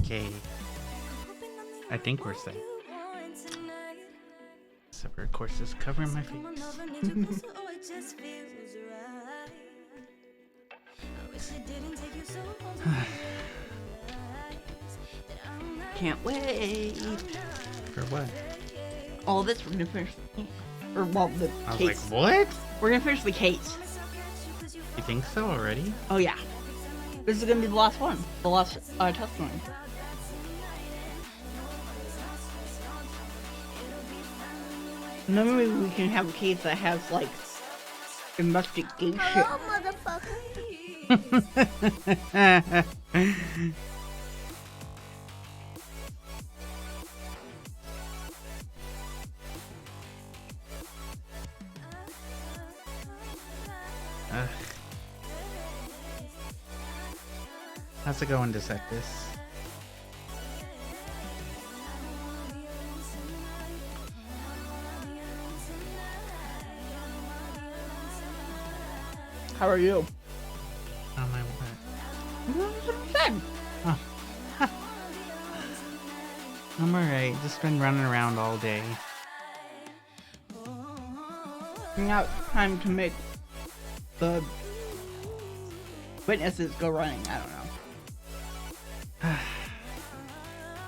Okay. I think we're set. Except for, of course, this covering my face. Can't wait. For what? All this, we're gonna finish. Or, well, the I was case. like, what? We're gonna finish the case. You think so already? Oh, yeah. This is gonna be the last one. The last testimony. And then maybe we can have a case that has, like, investigation. Hello, motherfucker. How's it going to set this? How are you? Oh my what? Oh. I'm alright. Just been running around all day. Now it's time to make the witnesses go running. I don't know.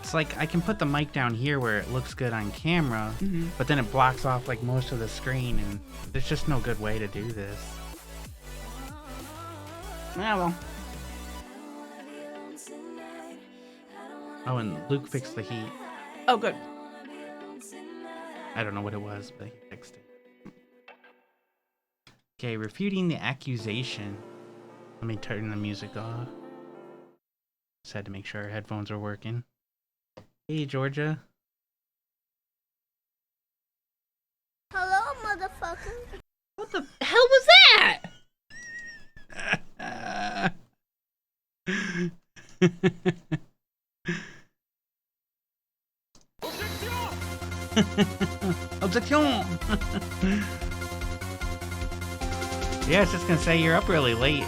It's like I can put the mic down here where it looks good on camera, but then it blocks off like most of the screen, and there's just no good way to do this. Yeah, well. Oh, and Luke fixed the heat. Oh, good. I don't know what it was, but he fixed it. Okay, refuting the accusation. Let me turn the music off. Just had to make sure our headphones are working. Hey, Georgia. Hello, motherfucker. What the hell was that? Objection! Yeah, I was just gonna say you're up really late.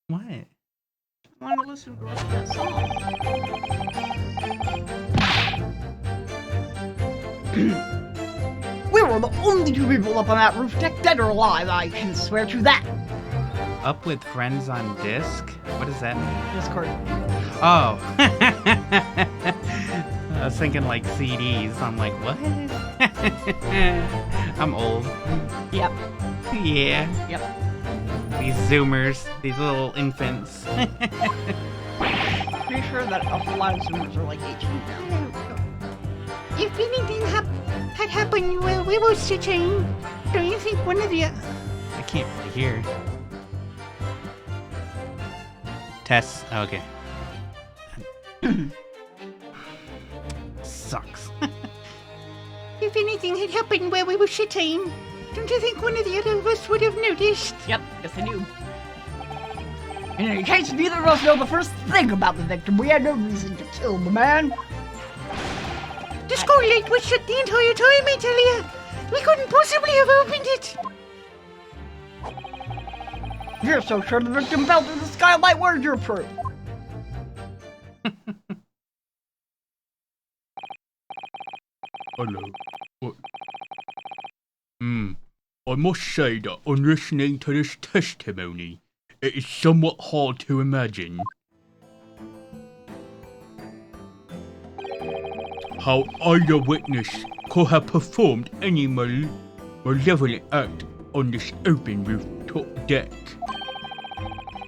What? I want to listen to the rest of that song. We were the only two people up on that roof deck, dead or alive. I can swear to that. Up with friends on disc? What does that mean? Discord. Oh. I was thinking like CDs. I'm like, what? I'm old. Yep. Yeah. Yep. These Zoomers. These little infants. Pretty sure that a whole lot of Zoomers are like 18 now. If anything had happened while we were sitting, don't you think one of the... I can't really hear. Test. Okay. Sucks. If anything had happened while we were sitting, don't you think one of the other of us would have noticed? Yep, yes I do. In any case, neither of us know the first thing about the victim. We had no reason to kill the man. The school gate was shut the entire time, I tell you. We couldn't possibly have opened it. You're so sure the victim fell through the skylight. Where's your proof? Hello. What? I must say that on listening to this testimony, it is somewhat hard to imagine. how either witness could have performed any malevolent act on this open rooftop deck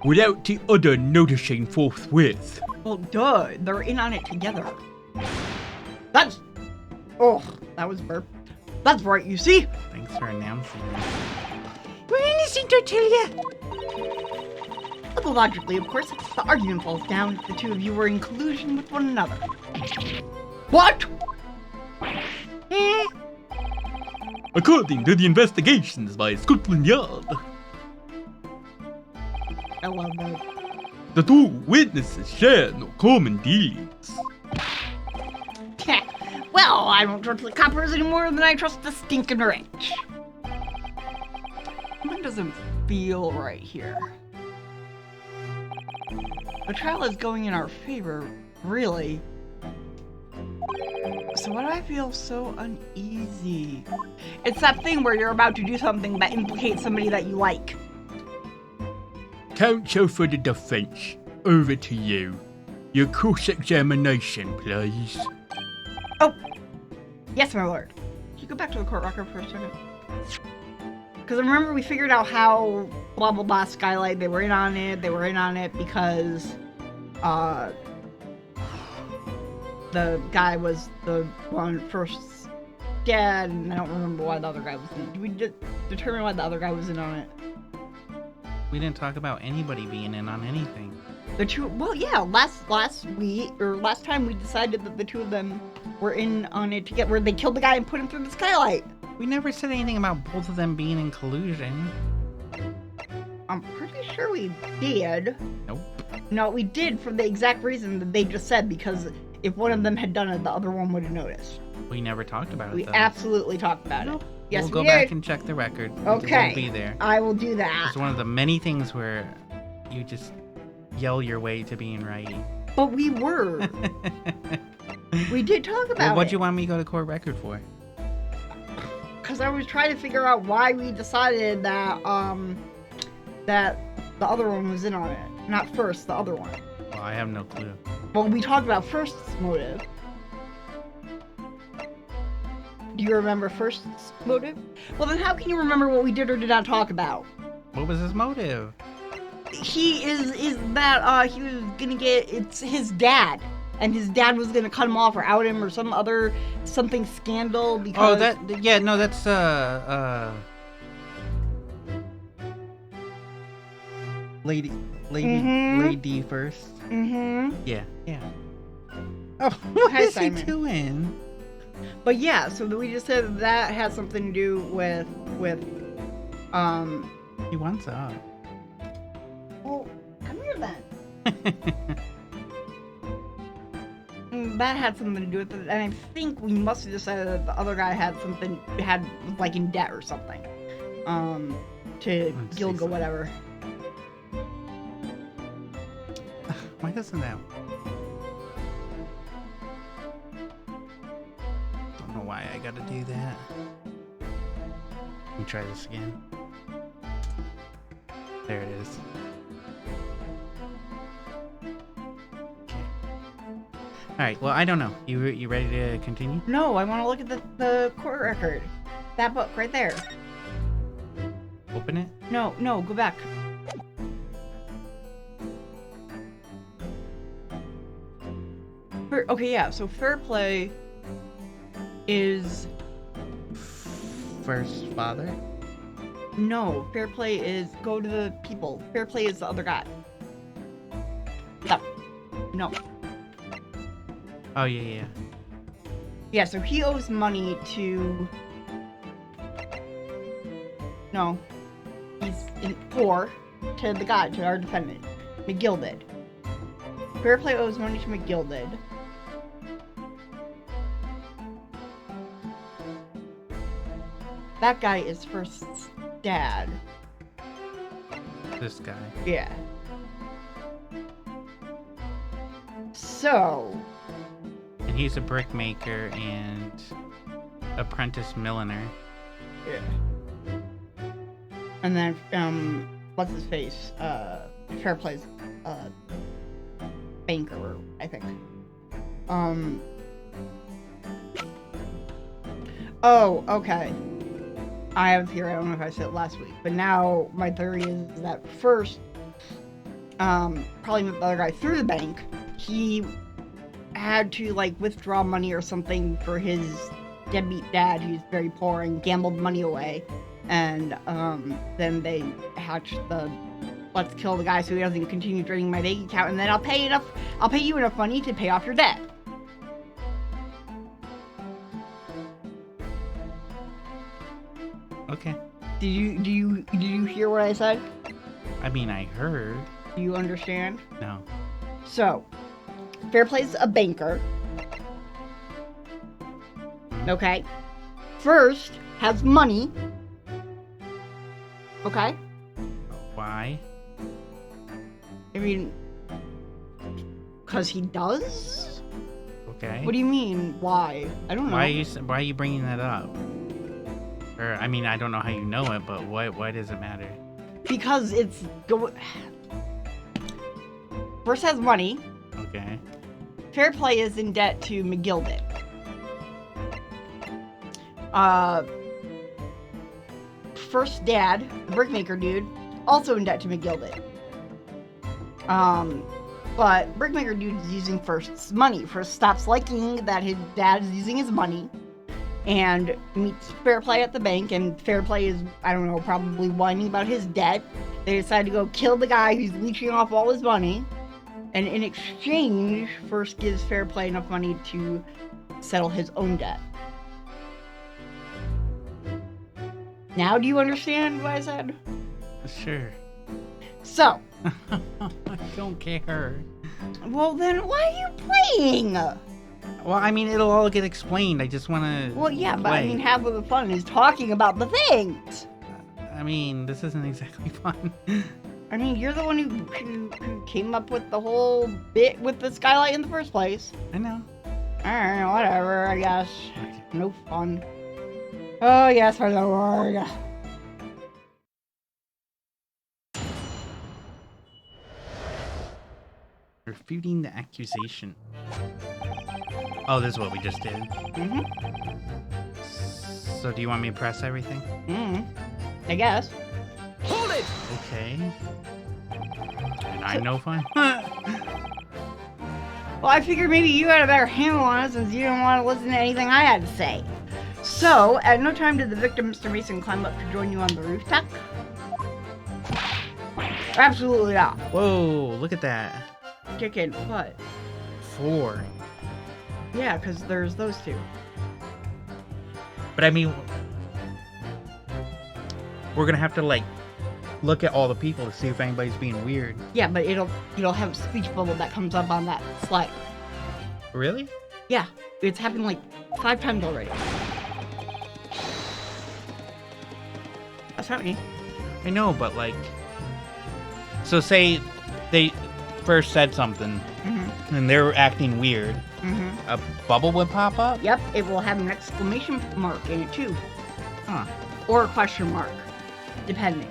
without the other noticing forthwith. Well, duh. They're in on it together. That's... Oh, that was burp. That's right, you see? Thanks for announcing that. We're innocent, Tortilla. Logically, of course, the argument falls down if the two of you were in collusion with one another. What? According to the investigations by Scotland Yard, I love that. the two witnesses share no common dealings. Well, I don't trust the coppers any more than I trust the stinking rich. Something doesn't feel right here. The trial is going in our favor, really. So why do I feel so uneasy? It's that thing where you're about to do something that implicates somebody that you like. Counsel for the defense, over to you. Your cross-examination, please. Oh! Yes, my lord. Can you go back to the court record for a second? Because I remember we figured out how blah blah blah Skylight, they were in on it because the guy was the one first dead, and I don't remember why the other guy was in. Did we determine why the other guy was in on it? We didn't talk about anybody being in on anything. The two, well, yeah, last time we decided that the two of them were in on it together, where they killed the guy and put him through the Skylight. We never said anything about both of them being in collusion. I'm pretty sure we did. Nope. No, we did for the exact reason that they just said, because if one of them had done it, the other one would have noticed. We never talked about We it, though. absolutely talked about it. Yes, we'll go we back did. and check the record. Okay. We'll be there. I will do that. It's one of the many things where you just yell your way to being right. But we were. We did talk about Well, what'd it. you want me to go to court record for? Because I was trying to figure out why we decided that that the other one was in on it. Not first, the other one. Well, I have no clue. Well, we talked about First's motive. Do you remember First's motive? Well, then how can you remember what we did or did not talk about? What was his motive? He is that he was gonna get, it's his dad, and his dad was gonna cut him off or out him or something scandal because. Oh, that's lady first. Mm-hmm. Yeah. Oh, what Hi, is Simon. he doing? But yeah, so we just said that had something to do with He wants up. Well, come here then. That had something to do with it, and I think we must have decided that the other guy had like in debt or something. To Let's see Gilga, something. whatever. Why doesn't that? Don't know why I gotta do that. Let me try this again. There it is. Okay. Alright, well, I don't know. You ready to continue? No, I want to look at the court record. That book right there. Open it? No, go back. Okay, yeah, so fair play is... First father? No, fair play is go to the people. Fair play is the other guy. No. Oh, yeah. Yeah, so he owes money to... No. He's poor to the guy, to our defendant. McGill did. Fair play owes money to McGill did. That guy is First's dad. This guy. Yeah. So... And he's a brickmaker and apprentice milliner. Yeah. And then, what's his face? Fair Play's, banker, I think. Oh, okay. I have a theory. I don't know if I said it last week, but now my theory is that first, probably the other guy through the bank, he had to like withdraw money or something for his deadbeat dad, who's very poor, and gambled money away. And then they hatched the let's kill the guy so he doesn't continue draining my bank account, and then I'll pay you enough money to pay off your debt. Okay. Do you hear what I said? I mean, I heard. Do you understand? No. So, Fairplay's a banker. Okay. First has money. Okay. Why? I mean, because he does? Okay. What do you mean, why? I don't know. Why are you bringing that up? Or, I mean, I don't know how you know it, but why does it matter? Because it's first has money. Okay. Fairplay is in debt to McGilded. First dad, the brickmaker dude, also in debt to McGilded. But brickmaker dude is using First's money. First stops liking that his dad is using his money and meets Fairplay at the bank, and Fairplay is, I don't know, probably whining about his debt. They decide to go kill the guy who's leeching off all his money, and in exchange, First gives Fairplay enough money to settle his own debt. Now do you understand what I said? Sure. So. I don't care. Well then, why are you playing? Well, I mean, it'll all get explained. I just want to. Well, yeah, but I mean, half of the fun is talking about the things. I mean, this isn't exactly fun. I mean, you're the one who came up with the whole bit with the skylight in the first place. I know. Alright, whatever, I guess. No fun. Oh, yes, for the Lord. Refuting the accusation. Oh, this is what we just did. Mm-hmm. So do you want me to press everything? Mm-hmm. I guess. Hold it! Okay. And I'm no fun. Well, I figured maybe you had a better handle on it since you didn't want to listen to anything I had to say. So, at no time did the victim, Mr. Mason, climb up to join you on the rooftop? Absolutely not. Whoa, look at that. Chicken, what? 4. Yeah, because there's those two. But I mean, we're gonna have to like look at all the people to see if anybody's being weird. Yeah, but it'll have a speech bubble that comes up on that slide. Really? Yeah, it's happened like 5 times already. That's not me. I know, but like, so say they first said something Mm-hmm. and they're acting weird. Mm-hmm. A bubble would pop up? Yep, it will have an exclamation mark in it too. Huh. Or a question mark, depending.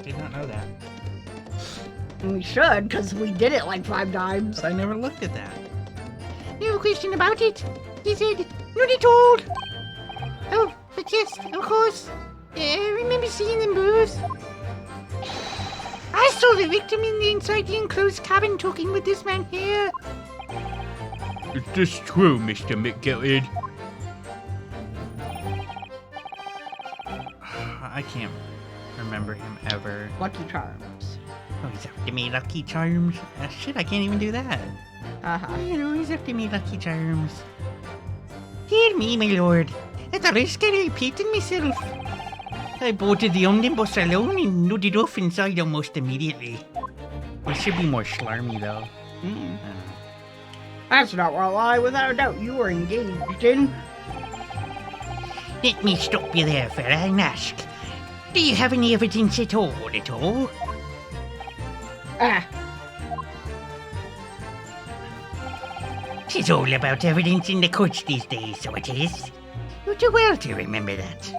Did not know that. And we should, because we did it like 5 times. I never looked at that. No question about it. He said, not at all. Oh, but yes, of course. I remember seeing them both. I saw the victim inside the enclosed cabin talking with this man here. Is this true, Mr. McGillard? I can't remember him ever. Lucky Charms. Oh, he's after me, Lucky Charms. Shit, I can't even do that. Uh-huh. You know, he's after me, Lucky Charms. Hear me, my lord. At the risk of repeating myself, I boarded the omnibus alone and nodded off inside almost immediately. It should be more schlarmy, though. Mm. That's not what I lie. Without a doubt, you were engaged in. Let me stop you there, fella, and ask. Do you have any evidence at all, at all? Ah. It's all about evidence in the courts these days, so it is. You're too well to remember that.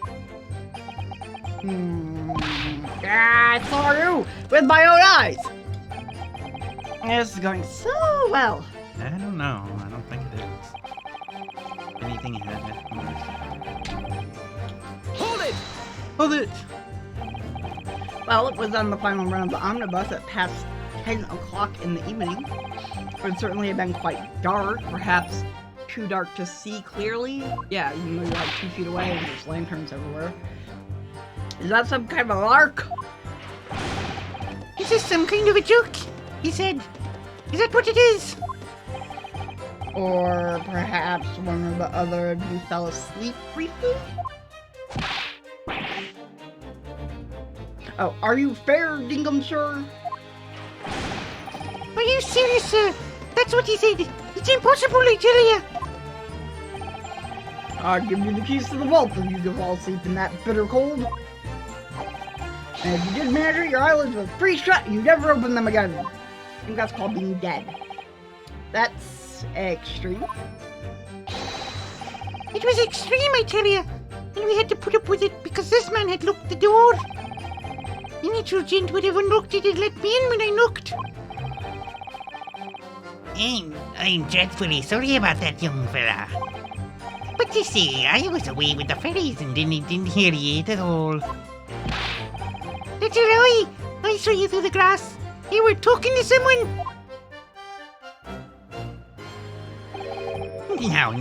I saw you with my own eyes. This is going so well. I don't know. I don't think it is. Anything ahead? Hold it! Hold it! Well, it was on the final run of the omnibus at past 10 o'clock in the evening. It would certainly have been quite dark, perhaps too dark to see clearly. Yeah, even though you're like 2 feet away and there's lanterns everywhere. Is that some kind of a lark? Is this some kind of a joke? He said. Is that what it is? Or perhaps one or the other of you fell asleep briefly? Oh, are you fair, Dingham, sir? Are you serious, sir? That's what he said. It's impossible, I tell you. I'll give you the keys to the vault if you can fall asleep in that bitter cold. And if you did measure, your eyelids would freeze shut and you never open them again. I think that's called being dead. That's extreme. It was extreme, I tell you. And we had to put up with it because this man had locked the door. The natural gent would have unlocked it and let me in when I knocked. I'm dreadfully sorry about that, young fella. But you see, I was away with the fairies and didn't hear you at all. That's a lie! I saw you through the grass. You were talking to someone.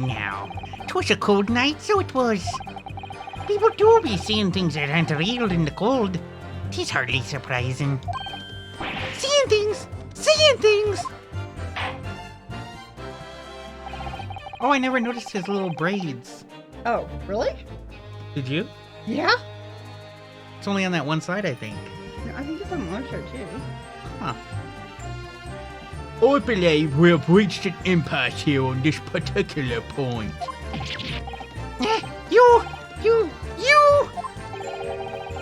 Now. 'Twas a cold night, so it was. People do be seeing things that aren't real in the cold. 'Tis hardly surprising. Seeing things! Oh, I never noticed his little braids. Oh, really? Did you? Yeah? It's only on that one side, I think. I think it's on one show too. Huh. I believe we have reached an impasse here on this particular point. You!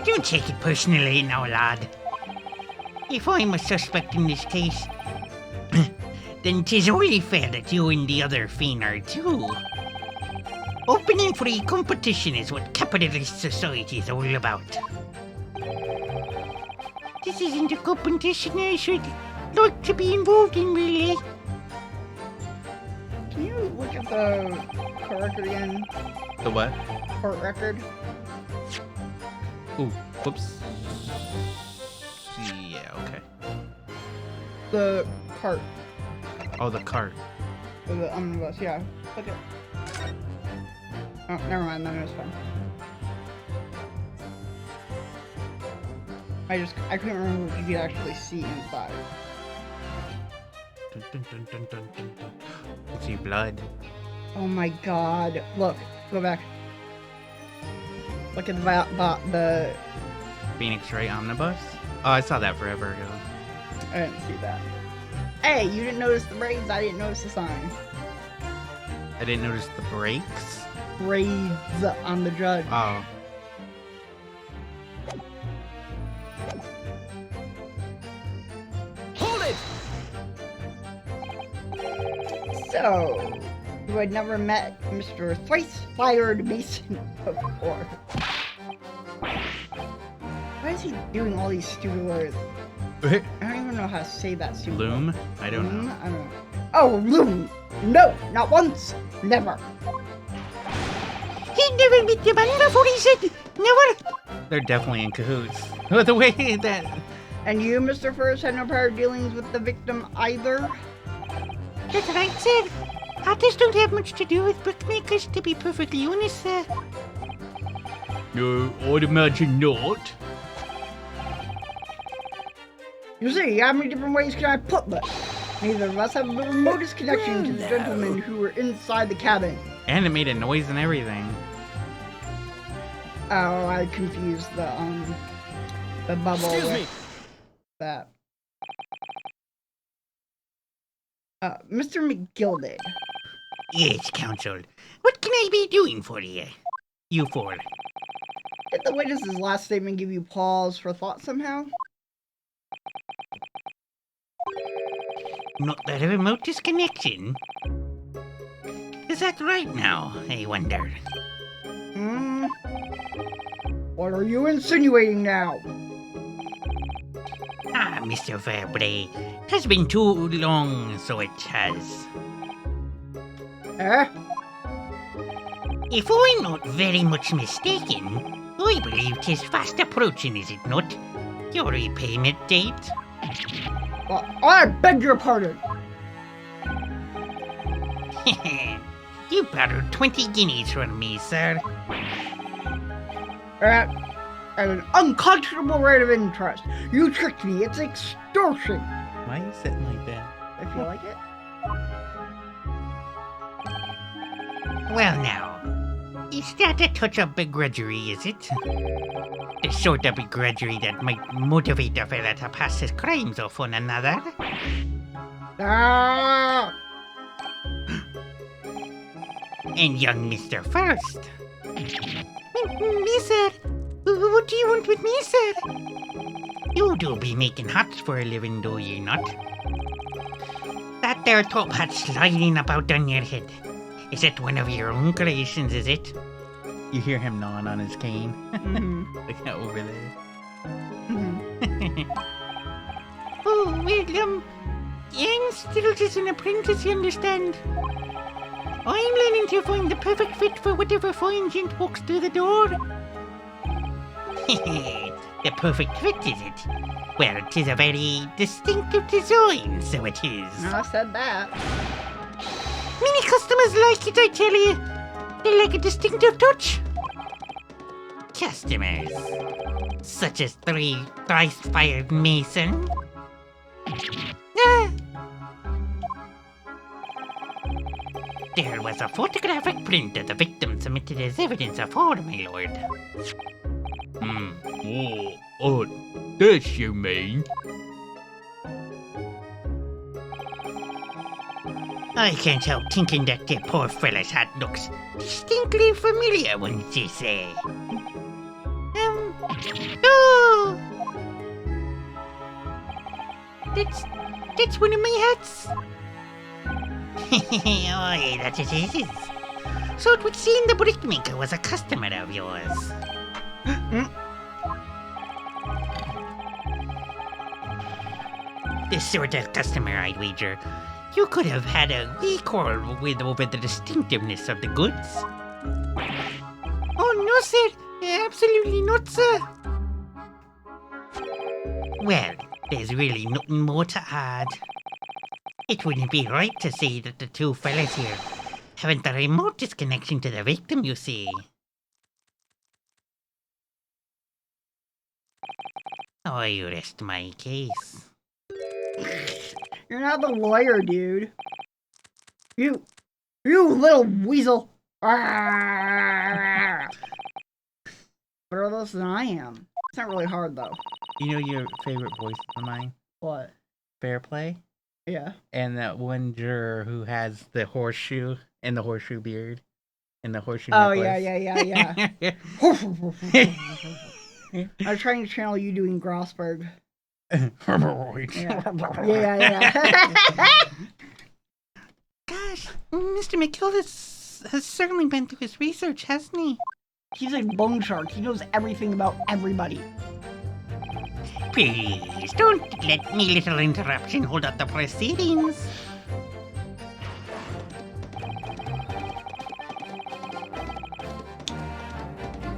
Don't take it personally now, lad. If I'm a suspect in this case, then 'tis only fair that you and the other fiend are too. Open and free competition is what capitalist society is all about. This isn't a competition I should like to be involved in, really. Can you look at the court record again? The what? Court record? Ooh, whoops. Yeah, okay. The cart. Oh, the cart. Or the omnibus, yeah. Look at. Oh, never mind, then it's fine. I couldn't remember if you could actually see inside. Dun, dun, dun, dun, dun, dun, dun. I see blood. Oh my god. Look, go back. Look at the Phoenix Wright Omnibus? Oh, I saw that forever ago. I didn't see that. Hey, you didn't notice the braids, I didn't notice the sign. I didn't notice the brakes. Braids on the judge. Oh. Hold it! So, you had never met Mr. Thrice-Fired Mason before. Why is he doing all these stupid words? I don't even know how to say that stupid word. Loom? I don't Loom? know. I don't know. Oh, loom! No, not once, never. He never met the man before, he said. Never. They're definitely in cahoots. The way that... And you, Mr. First, had no prior dealings with the victim either? That's right, sir. Artists don't have much to do with bookmakers, to be perfectly honest, sir. No, I'd imagine not. You see, how many different ways can I put this? Neither of us have the remotest connection to the gentlemen who were inside the cabin. And it made a noise and everything. Oh, I confused the bubble Excuse with me. that. Mr. McGilded. Yes, Counsel. What can I be doing for you? You fool. Did the witness's last statement give you pause for thought somehow? Not the remotest connection. Is that right now, I wonder? What are you insinuating now? Ah, Mr. Fairbrae. Has been too long, so it has. Eh? If I'm not very much mistaken, I believe 'tis fast approaching, is it not? Your repayment date? Well, I beg your pardon. You borrowed 20 guineas from me, sir. At an unconscionable rate of interest. You tricked me. It's extortion. Why are you sitting like that? If you like it. Well now, is that a touch of begrudgery, is it? The sort of begrudgery that might motivate a fella to pass his crimes off on another? Ah! And young Mr. First. Me, sir? What do you want with me, sir? You do be making hats for a living, do you not? That there top hat sliding about on your head. Is it one of your own creations, is it? You hear him gnawing on his cane. Mm-hmm. Look at over there. Mm-hmm. Oh, well, I'm still just an apprentice, you understand? I'm learning to find the perfect fit for whatever fine gent walks through the door. The perfect fit, is it? Well, 'tis a very distinctive design, so it is. I said that. Many customers like it, I tell you. They like a distinctive touch. Customers, such as three thrice-fired Mason. Ah. There was a photographic print of the victim submitted as evidence of fraud, my lord. Oh, this you mean? I can't help thinking that the poor fella's hat looks distinctly familiar, wouldn't you say? Oh! That's one of my hats. Aye, that it is. So it would seem the brickmaker was a customer of yours. This sort of customer, I'd wager. You could have had a wee quarrel with over the distinctiveness of the goods. Oh, no, sir. Absolutely not, sir. Well, there's really nothing more to add. It wouldn't be right to say that the two fellas here haven't the remotest connection to the victim, you see. I rest my case. You're not the lawyer, dude. You little weasel. Better this than I am. It's not really hard, though. You know your favorite voice of mine? What? Fair Play? Yeah. And that one juror who has the horseshoe and the horseshoe beard and the horseshoe Oh, necklace. yeah. I was trying to channel you doing Grossberg. Yeah. Gosh, Mr. McKill has certainly been through his research, hasn't he? He's a bone shark. He knows everything about everybody. Please, don't let me little interruption hold up the proceedings.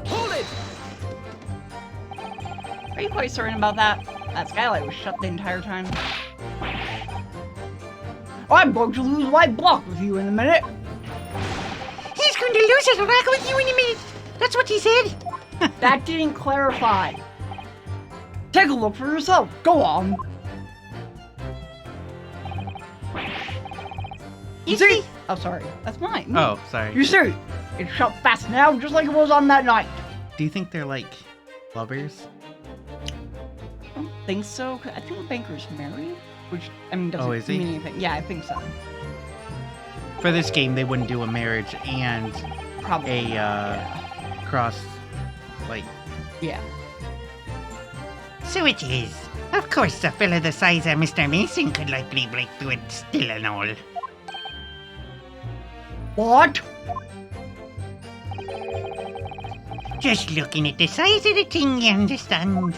Hold it! Are you quite certain about that? That skylight was shut the entire time. I'm going to lose my block with you in a minute. He's going to lose his rock with you in a minute. That's what he said. That didn't clarify. Take a look for yourself. Go on. You see? see? Oh, sorry. That's mine. Oh, sorry. You see? It's shut fast now, just like it was on that night. Do you think they're like lovers? I don't think so. I think the banker's married, which, I mean, doesn't is he? mean anything. Yeah, I think so. For this game, they wouldn't do a marriage and Probably. cross, like, Yeah. So it is. Of course, a fella the size of Mr. Mason could likely break through it still and all. What? Just looking at the size of the thing, you understand.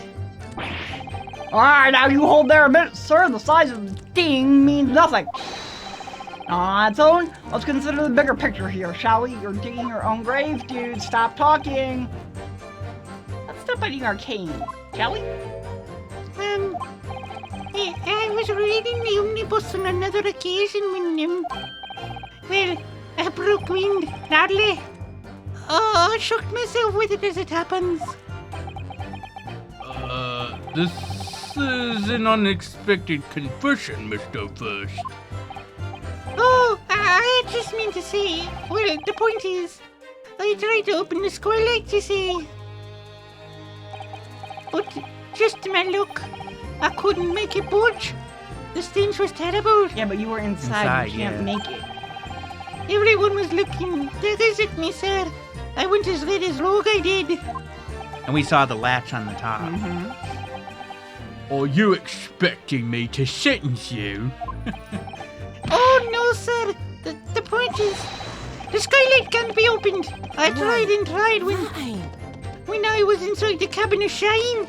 Alright, now you hold there a minute, sir. The size of the thing means nothing. On its own, let's consider the bigger picture here, shall we? You're digging your own grave, dude. Stop talking. Let's stop biting our cane, shall we? I was reading the omnibus on another occasion when, well, I broke wind, badly. Oh, I shocked myself with it as it happens. This is an unexpected confession, Mr. First. Oh, I just mean to say, well, the point is, I tried to open the skylight, you see. But just to my luck, I couldn't make it budge. The stench was terrible. Yeah, but you were inside. You can't yeah. make it. Everyone was looking dead at me, sir. I went as red as Rogue, I did. And we saw the latch on the top. Are you expecting me to sentence you? Oh, no, sir. The point is, the skylight can't be opened. I tried and tried when I was inside the cabin of Shine.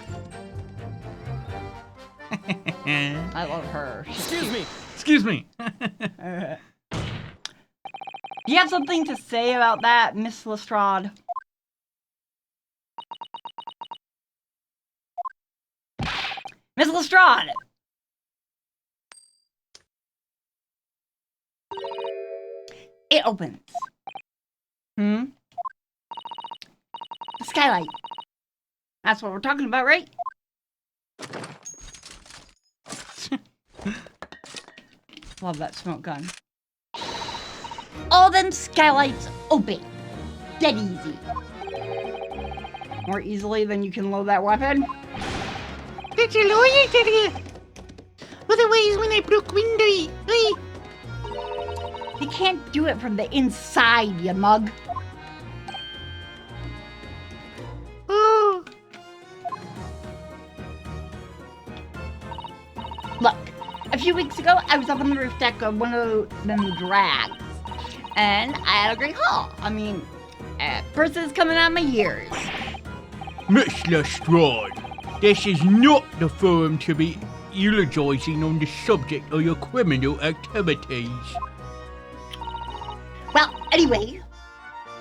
I love her. Excuse me. Do you have something to say about that, Miss Lestrade? Miss Lestrade! It opens. The skylight. That's what we're talking about, right? Love that smoke gun. All them skylights open. Dead easy. More easily than you can load that weapon? Did you lower it, did you? Otherwise, when I broke window, You can't do it from the inside, you mug. Oh, Look, a few weeks ago, I was up on the roof deck of one of them drags. And I had a great haul. I mean, purses coming out of my ears. Miss Lestrade, this is not the forum to be eulogizing on the subject of your criminal activities. Well, anyway,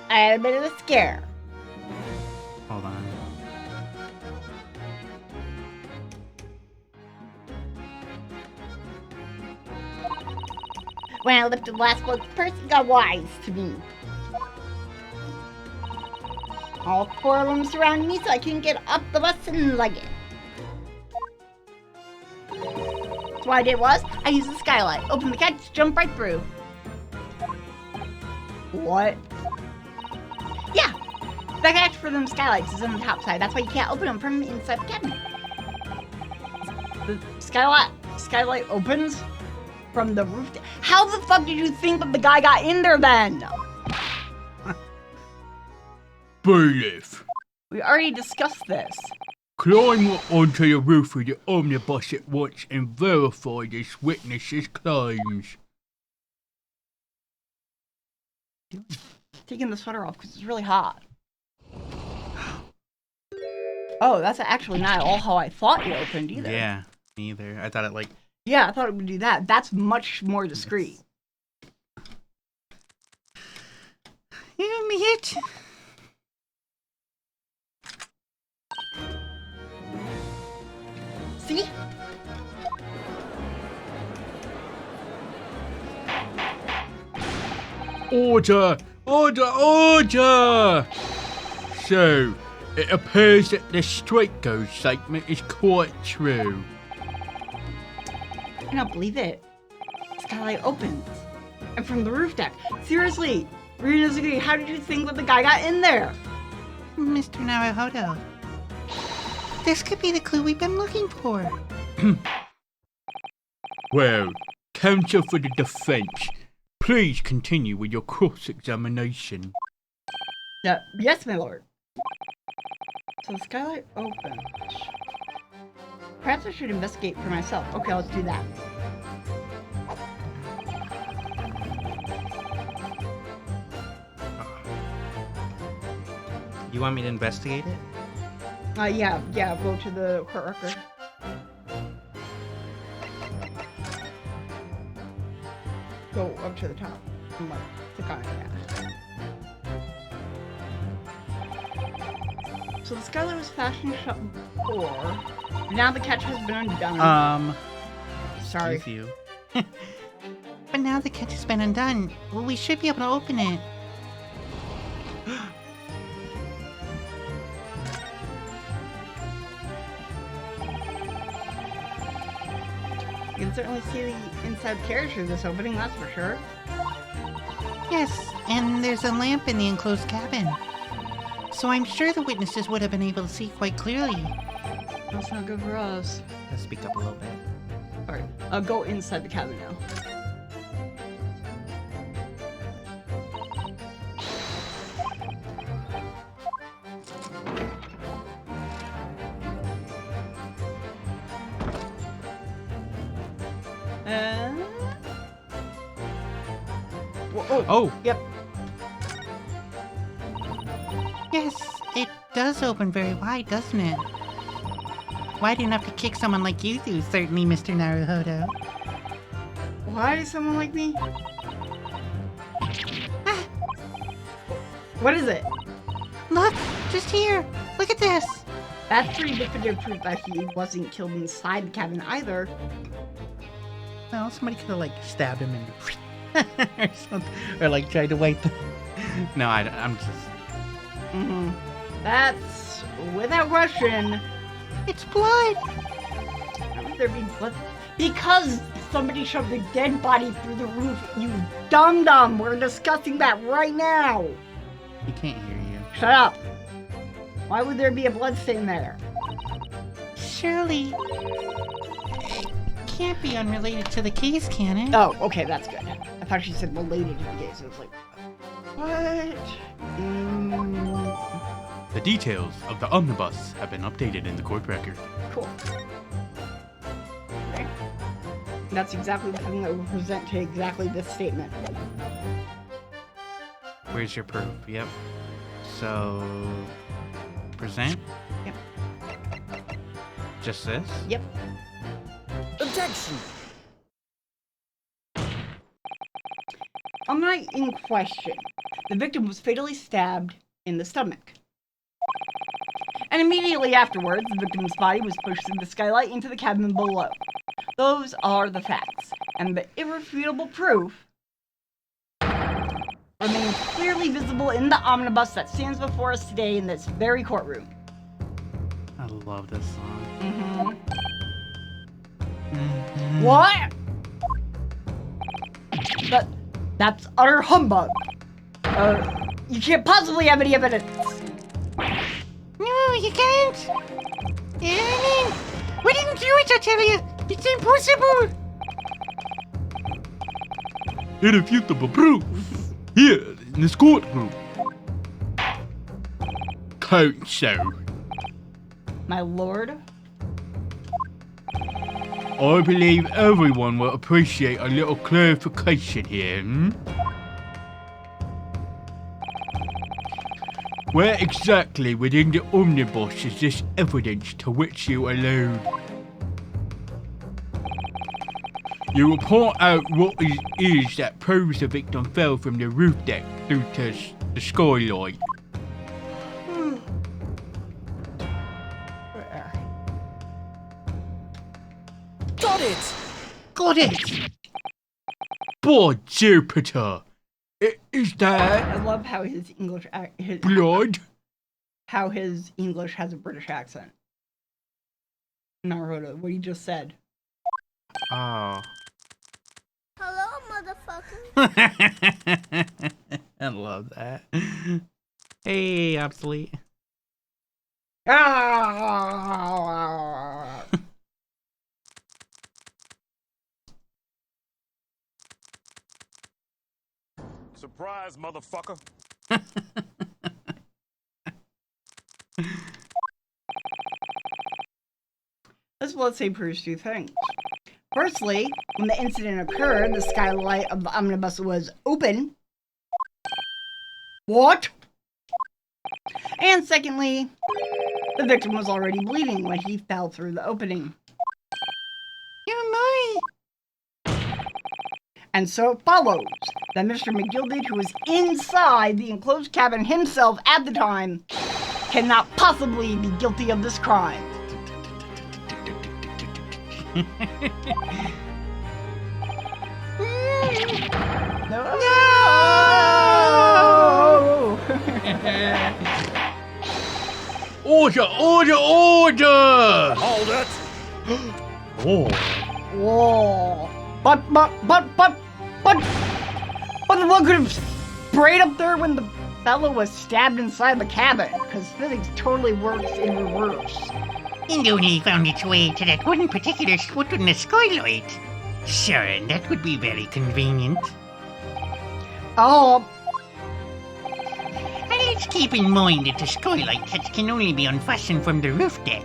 I had a bit of a scare. Hold on. When I lifted the last bloke's purse, he got wise to me. All four of them surrounded me so I couldn't get up the bus and lug it. So what I did was, I used the skylight, opened the catch, jumped right through. What? Yeah, the catch for them skylights is on the top side. That's why you can't open them from inside the cabin. The skylight opens from the roof. How the fuck did you think that the guy got in there then? Bailiff, We already discussed this. climb up onto the roof of the omnibus at once and verify this witness's claims. Taking the sweater off because it's really hot. Oh, that's actually not all how I thought it opened either. Yeah, me either. I thought it like. Yeah, I thought it would do that. That's much more discreet. you mate. See? Order! Order! Order! So, it appears that the straight go statement is quite true. I don't believe it. Skylight opens. And from the roof deck. Seriously, realistically, how did you think that the guy got in there? Mr. Naruhodo. This could be the clue we've been looking for. Well, counsel for the defense, please continue with your cross-examination. Yes, my lord. So the skylight opens. Perhaps I should investigate for myself. Okay, let's do that. You want me to investigate it? Yeah, go to the court record. go up to the top and like click on it. Yeah. So the skylight was fastened shut before. Now the catch has been undone. Sorry. Excuse you. But now the catch has been undone. Well, we should be able to open it. You can certainly see the inside carriage through this opening, that's for sure. Yes, and there's a lamp in the enclosed cabin. So I'm sure the witnesses would have been able to see quite clearly. That's not good for us. Let's speak up a little bit. Alright, I'll go inside the cabin now. Oh! Yep. Yes, it does open very wide, doesn't it? Wide enough to kick someone like you do, certainly, Mr. Naruhodo. Why someone like me? What is it? Look, just here. Look at this. That's pretty definitive proof that he wasn't killed inside the cabin either. Well, somebody could have, like, stabbed him and... or something. Or, like, tried to wipe the... No, I'm just... Mm-hmm. That's, without question... It's blood. Why would there be blood? Because somebody shoved a dead body through the roof, you dum-dum! We're discussing that right now! He can't hear you. Shut up! Why would there be a blood stain there? Surely... it can't be unrelated to the case, can it? Oh, okay, that's good. I thought she said related to the case. I was like, what? The details of the omnibus have been updated in the court record. Cool. Okay. That's exactly the thing that would present to exactly this statement. Where's your proof? Yep. So... present? Yep. Just this? Yep. Objection! On the night in question, the victim was fatally stabbed in the stomach. And immediately afterwards, the victim's body was pushed through the skylight into the cabin below. Those are the facts, and the irrefutable proof remains clearly visible in the omnibus that stands before us today in this very courtroom. I love this song. Mm-hmm. Mm-hmm. What? That's utter humbug. You can't possibly have any evidence. No, you can't. I mean, we didn't do it, I tell you. It's impossible. Irrefutable proof here in this courtroom. Counsel, My lord? I believe everyone will appreciate a little clarification here. Where exactly within the omnibus is this evidence to which you allude? You will point out what it is that proves the victim fell from the roof deck through to the skylight. Where? Got it! Got it. By Jupiter! Is that I love how his English blood? how his English has a British accent. Naruto, what he just said. Oh. Hello, motherfucker. I love that. Hey, obsolete. Ah! Surprise, motherfucker. This blood-stain proves two things. Firstly, when the incident occurred, the skylight of the omnibus was open. What? And secondly, the victim was already bleeding when he fell through the opening. Oh my. And so it follows that Mr. McGilded, who was inside the enclosed cabin himself at the time, cannot possibly be guilty of this crime. No! Order, order, order! Hold it! Oh. Whoa! But the one could have sprayed up there when the fellow was stabbed inside the cabin, because physics totally works in reverse. And only found its way to that one particular spot on the skylight. Sure, that would be very convenient. Oh, And let's keep in mind that the skylight catch can only be unfastened from the roof deck.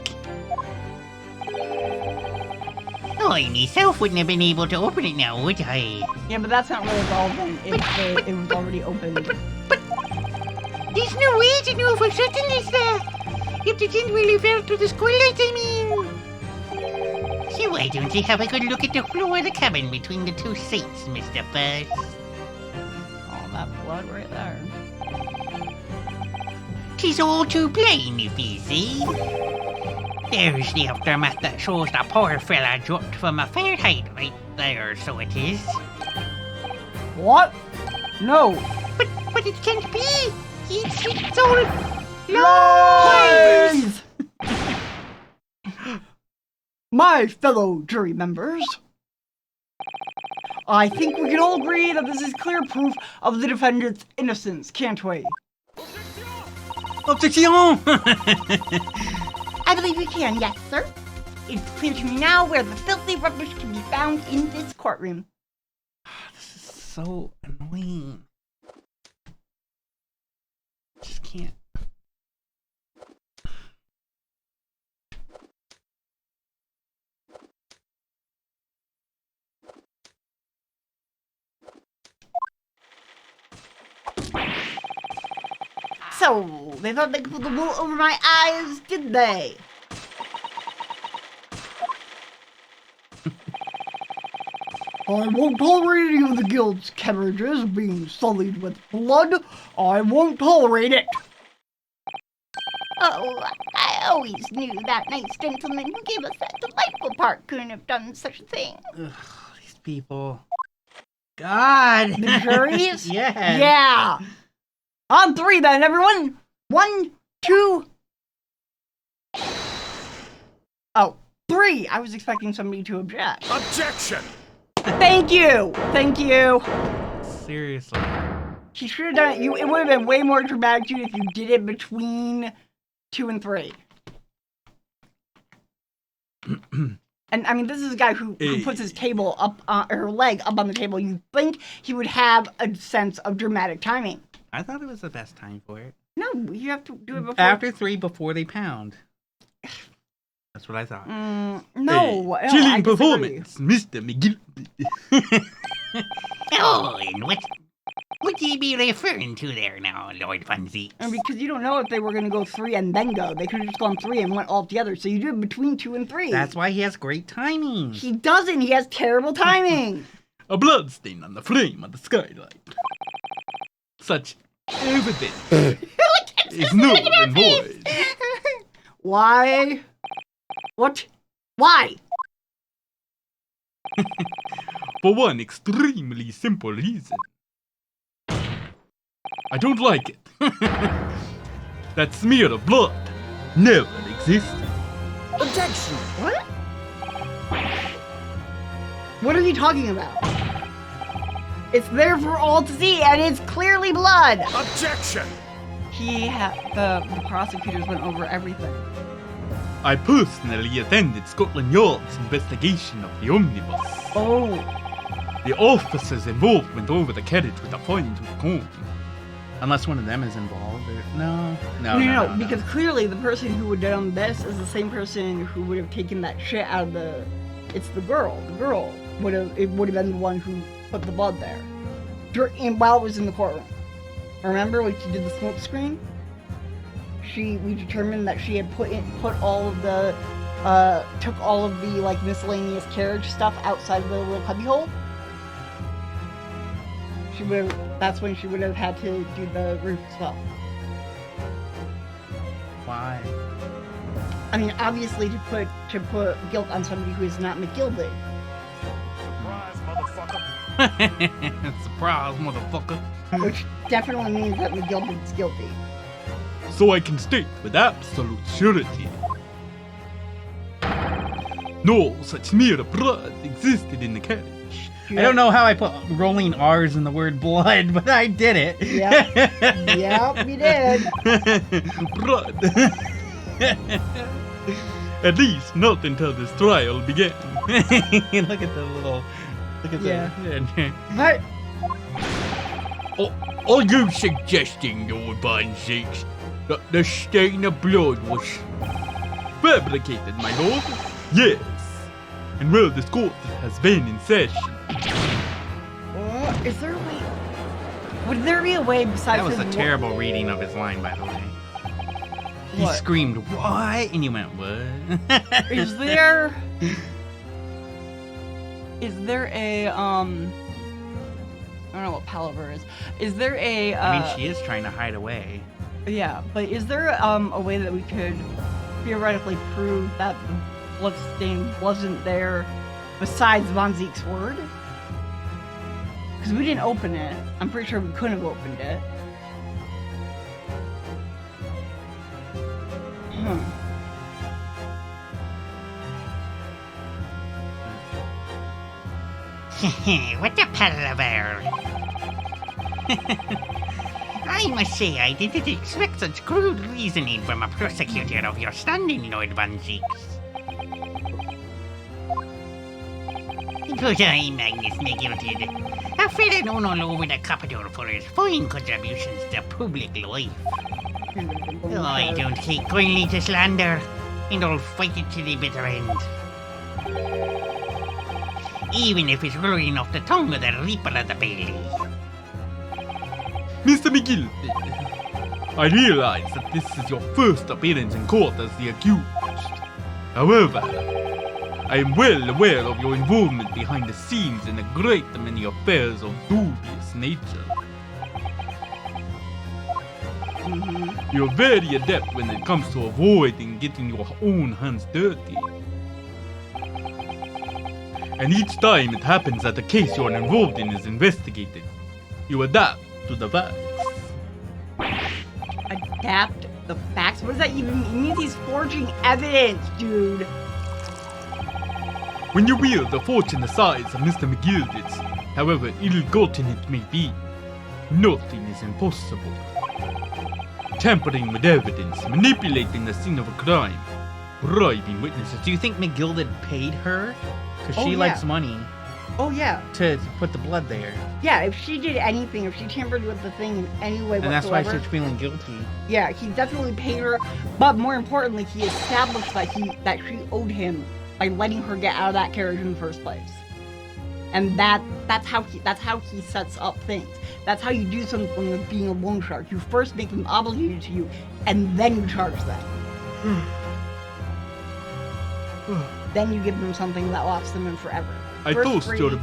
I myself wouldn't have been able to open it now, would I? yeah, but that's not really relevant if it was already opened. There's no way to know for certain is that. If the tent really fell through the skylight, I mean. So why don't you have a good look at the floor of the cabin between the two seats, Mr. Fuzz? Oh, that blood right there. 'Tis all too plain, if you see. There's the aftermath that shows the poor fella dropped from a fair height right there, so it is. What? No. But it can't be! It's all Lies! My fellow jury members, I think we can all agree that this is clear proof of the defendant's innocence, can't we? Objection! I believe we can, yes, sir. It's clear to me now where the filthy rubbish can be found in this courtroom. This is so annoying. Just can't. So, they thought they could put the wool over my eyes, did they? I won't tolerate any of the guild's carriages being sullied with blood. I won't tolerate it. Oh, I always knew that nice gentleman who gave us that delightful part couldn't have done such a thing. Ugh, these people. God! The juries? Yeah. Yeah. On three then, everyone. 1, 2. Oh, 3. I was expecting somebody to object. Objection! Thank you. Thank you. Seriously. He should have done it. It would have been way more dramatic dude, if you did it between 2 and 3. And I mean, this is a guy who puts his table up, her leg up on the table. You'd think he would have a sense of dramatic timing. I thought it was the best time for it. No, you have to do it before. After 3, before they pound. That's what I thought. No, I Chilling disagree. performance, Mr. McGill. Oh, and what would you be referring to there now, Lord Funzy? And because you don't know if they were going to go 3 and then go. They could have just gone 3 and went all together. So you do it between 2 and 3. That's why he has great timing. He doesn't. He has terrible timing. A bloodstain on the flame of the skylight. Such evidence is null and void. Why? What? Why? For one extremely simple reason. I don't like it. That smear of blood never existed. Objection! What? What are you talking about? It's there for all to see, and it's clearly blood. Objection! The prosecutors went over everything. I personally attended Scotland Yard's investigation of the omnibus. Oh. The officers involved went over the carriage with a fine-tooth comb. Unless one of them is involved. Or... No, Because clearly the person who would have done this is the same person who would have taken that shit out of the... It's the girl. The girl would have been the one who put the blood there. While it was in the courtroom. Remember when she did the smoke screen? We determined that she had put all of the took all of the like miscellaneous carriage stuff outside of the little cubby hole. That's when she would have had to do the roof as well. Why? I mean, obviously to put guilt on somebody who is not McGilded. Surprise, motherfucker. Surprise, motherfucker. Which definitely means that McGilded's guilty. So I can state with absolute surety. No such mere blood existed in the carriage. I don't know how I put rolling R's in the word blood, but I did it. Yep. Yep, you did. Blood. At least not until this trial began. Look at the little. Look at Yeah. the. But Are you suggesting, Lord Banzix, that the stain of blood was fabricated, my lord? Yes. And well, this court has been in session. is there a way? Would there be a way besides That was a his terrible reading of his line, by the way. He What? screamed, "What?" And you went, "What?" Is there a I don't know what palaver is. Is there a I mean, she is trying to hide away. yeah, but is there a way that we could theoretically prove that the bloodstain wasn't there besides Von Zeke's word? Because we didn't open it. I'm pretty sure we couldn't have opened it. What a palaver. I must say I didn't expect such crude reasoning from a prosecutor of your standing, Lord Van Zeeks. But I, Magnus McGilded, a fellow known all over the capital for his fine contributions to public life. Oh, I don't take kindly to slander, and I'll fight it to the bitter end. Even if it's rolling off the tongue of the Reaper of the Bailey. Mr. McGill, I realize that this is your first appearance in court as the accused. However, I am well aware of your involvement behind the scenes in a great many affairs of dubious nature. You're very adept when it comes to avoiding getting your own hands dirty. And each time it happens that the case you're involved in is investigated, you adapt to the facts. Adapt the facts? What does that even mean? It means he's forging evidence, dude. When you wield the fortune the size of Mr. McGilded's, however ill-gotten it may be, nothing is impossible. Tampering with evidence, manipulating the scene of a crime, bribing witnesses. Do you think McGilded paid her? Because Oh, she yeah. likes money Oh yeah. to put the blood there. Yeah, if she did anything, if she tampered with the thing in any way And that's why whatsoever, she's feeling guilty. yeah, he definitely paid her. But more importantly, he established that she owed him by letting her get out of that carriage in the first place. And that's how he sets up things. That's how you do something with being a loan shark. You first make them obligated to you, and then you charge them. Then you give them something that locks them in forever. I First toast free, your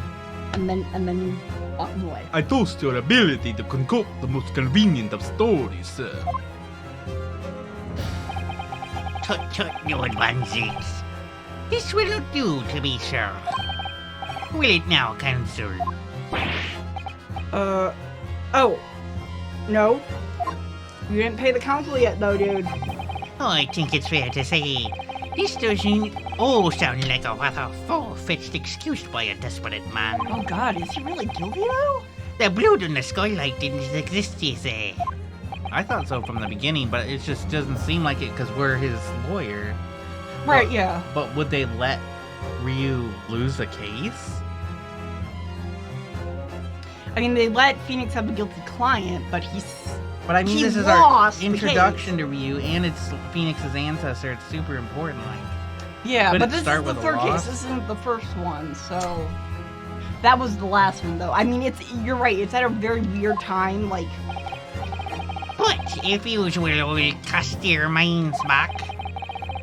and then you lock them away. I toast your ability to concoct the most convenient of stories, sir. Tut tut, Lord Van Zeeks. This will not do, to be sure. Will it now, counsel? Oh. No. You didn't pay the council yet, though, dude. Oh, I think it's fair to say this doesn't all sound like a rather far-fetched excuse by a desperate man. Oh god, is he really guilty, though? The blood on the skylight didn't exist, you say? I thought so from the beginning, but it just doesn't seem like it because we're his lawyer. Right, But- yeah. But would they let Ryu lose the case? I mean, they let Phoenix have a guilty client, but But I mean, He this is lost our the introduction to Ryu, and it's Phoenix's ancestor. It's super important. Like, yeah, Couldn't but this start is the with a third case. loss. This isn't the first one, so that was the last one, though. I mean, you're right. It's at a very weird time. Like, But if you will all cast your minds back,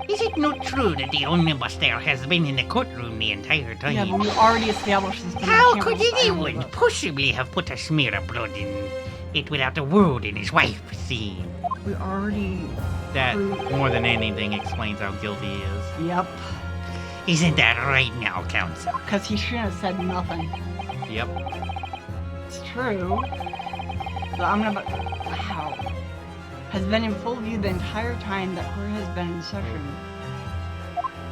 Is it not true that the omnibus there has been in the courtroom the entire time? Yeah, but we already established this. How could anyone possibly have put a smear of blood in it without the world and his wife seeing? We already... That, more than anything, explains how guilty he is. Yep. Isn't that right now, Counsel? Because he shouldn't have said nothing. Yep. It's true. The omnibus... Wow. Has been in full view the entire time that court has been in session.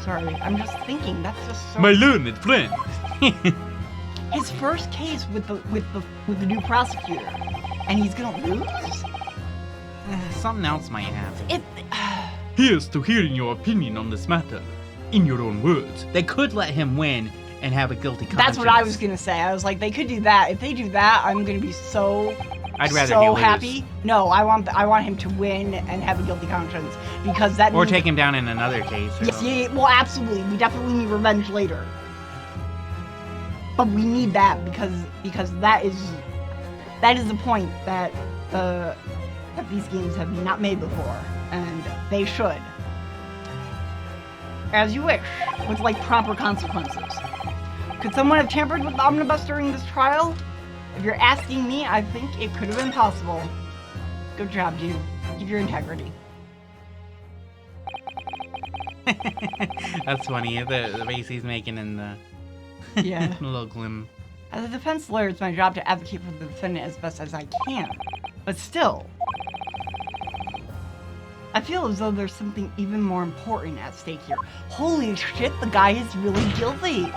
Sorry, I'm just thinking, that's just so... My learned friend. His first case with the new prosecutor. And he's gonna lose? Something else might happen. It... Here's to hearing your opinion on this matter. In your own words. They could let him win and have a guilty conscience. That's what I was gonna say. I was like, they could do that. If they do that, I'm gonna be so... I'd rather so he lose. happy. No, I want him to win and have a guilty conscience because that Or means... take him down in another case. Or Yes, something. yeah, well, absolutely. We definitely need revenge later. But we need that because that is the point that these games have not made before, and they should. As you wish, with like proper consequences. Could someone have tampered with the omnibus during this trial? If you're asking me, I think it could have been possible. Good job, dude. Keep your integrity. That's funny. The face he's making in the Yeah. little glim. As a defense lawyer, it's my job to advocate for the defendant as best as I can. But still, I feel as though there's something even more important at stake here. Holy shit, the guy is really guilty.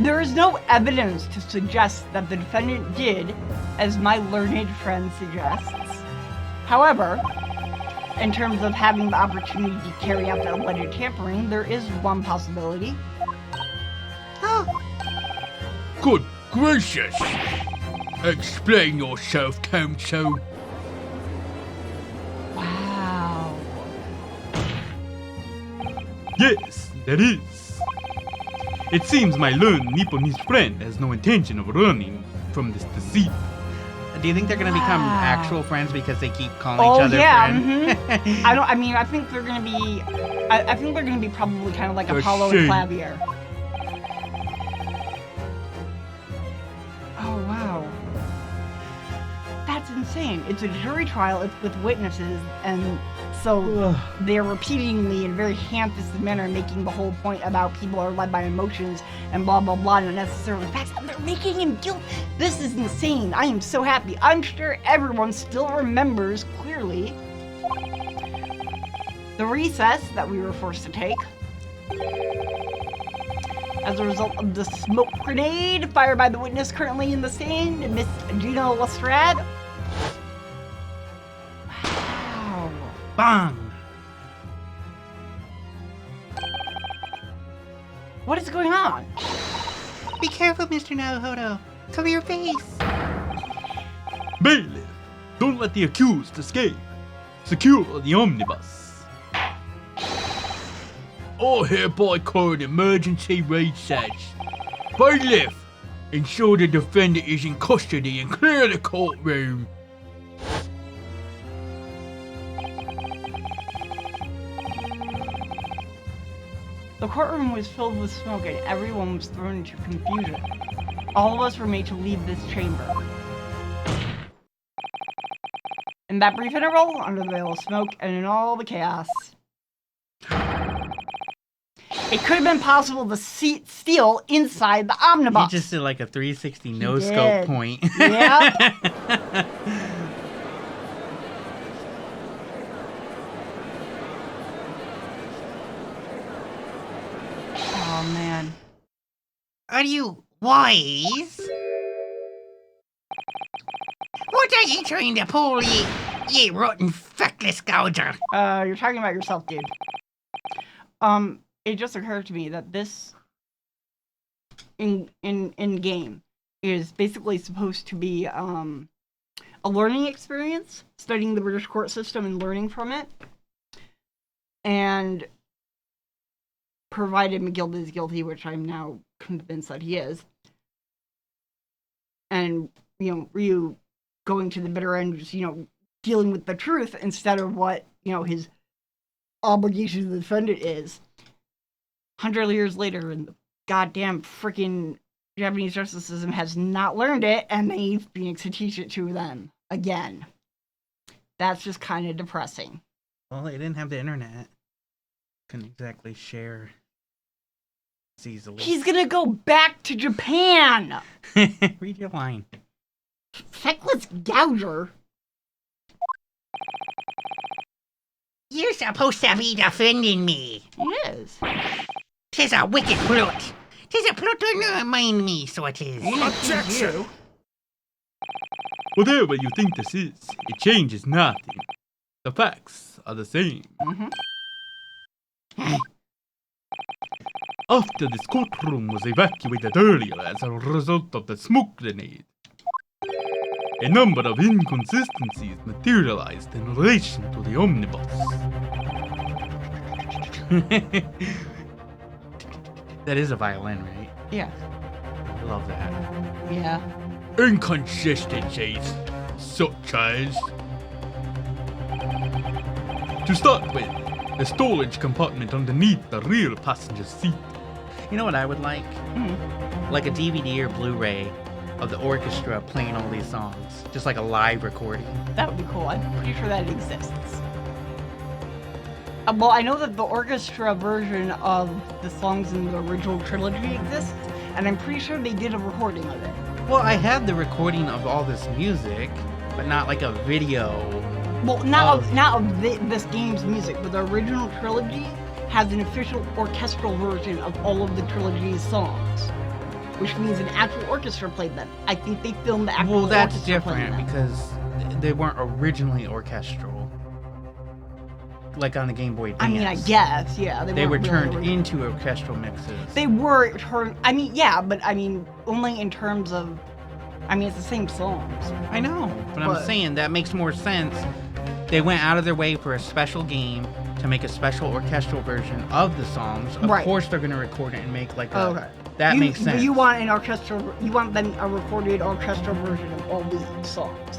There is no evidence to suggest that the defendant did, as my learned friend suggests. However, in terms of having the opportunity to carry out the alleged tampering, there is one possibility. Good gracious! Explain yourself, Counsel. Wow. Yes, there is. It seems my learned Nipponese friend has no intention of running from this deceit. Do you think they're gonna become Wow. actual friends because they keep calling Oh each other yeah. friend? I think they're gonna be. I think they're gonna be probably kind of like A Apollo shame. and Clavier. Oh wow. That's insane. It's a jury trial. It's with witnesses, and so they're repeatedly in a very ham-fisted manner making the whole point about people are led by emotions and blah blah blah, not necessarily facts. And they're making him guilty. This is insane. I am so happy. I'm sure everyone still remembers clearly the recess that we were forced to take as a result of the smoke grenade fired by the witness currently in the scene, Miss Gina Lestrade. Wow. Bang! What is going on? Be careful, Mr. Naruhodo. Cover your face. Bailiff, don't let the accused escape. Secure the omnibus. I hereby call an emergency recess. Bailiff, ensure the defendant is in custody and clear the courtroom. The courtroom was filled with smoke and everyone was thrown into confusion. All of us were made to leave this chamber. In that brief interval, under the veil of smoke and in all the chaos, it could have been possible to steal inside the He omnibus. just did like a 360 He no did. scope point. Yep. Oh man. Are you wise? What are you trying to pull, ye rotten feckless gouger? You're talking about yourself, dude. It just occurred to me that this in game is basically supposed to be a learning experience, studying the British court system and learning from it. And provided McGill is guilty, which I'm now convinced that he is, and Ryu going to the bitter end, just dealing with the truth instead of what, his obligation to the defendant is. 100 years later, and the goddamn freaking Japanese justice system has not learned it, and they need Phoenix to teach it to them again. That's just kind of depressing. Well, they didn't have the internet. Couldn't exactly share easily. He's gonna go back to Japan! Read your line. Feckless gouger. You're supposed to be defending me. He is. 'Tis a wicked plot. 'Tis a plot to undermine me, so it is. Objection! Whatever you think this is, it changes nothing. The facts are the same. After this courtroom was evacuated earlier as a result of the smoke grenade, a number of inconsistencies materialized in relation to the omnibus. That is a violin, right? Yeah. I love that. Yeah. Inconsistencies such as, to start with, the storage compartment underneath the rear passenger seat. You know what I would like? Like a DVD or Blu-ray of the orchestra playing all these songs. Just like a live recording. That would be cool. I'm pretty sure that exists. Well, I know that the orchestra version of the songs in the original trilogy exists, and I'm pretty sure they did a recording of it. Well, I have the recording of all this music, but not like a video. Well, not of this game's music, but the original trilogy has an official orchestral version of all of the trilogy's songs, which means an actual orchestra played them. I think they filmed the actual Well, that's orchestra playing different them. because they weren't originally orchestral. Like on the Game Boy Advance. I mean, I guess, yeah. They were weren't turned really into orchestral mixes. They were turned. I mean, yeah, but I mean, only in terms of. I mean, it's the same songs. I know, but I'm But- saying that makes more sense. They went out of their way for a special game to make a special orchestral version of the songs. Of Right. course, they're going to record it and make like a. Okay. That You- makes sense. You want an orchestral. You want then a recorded orchestral version of all these songs.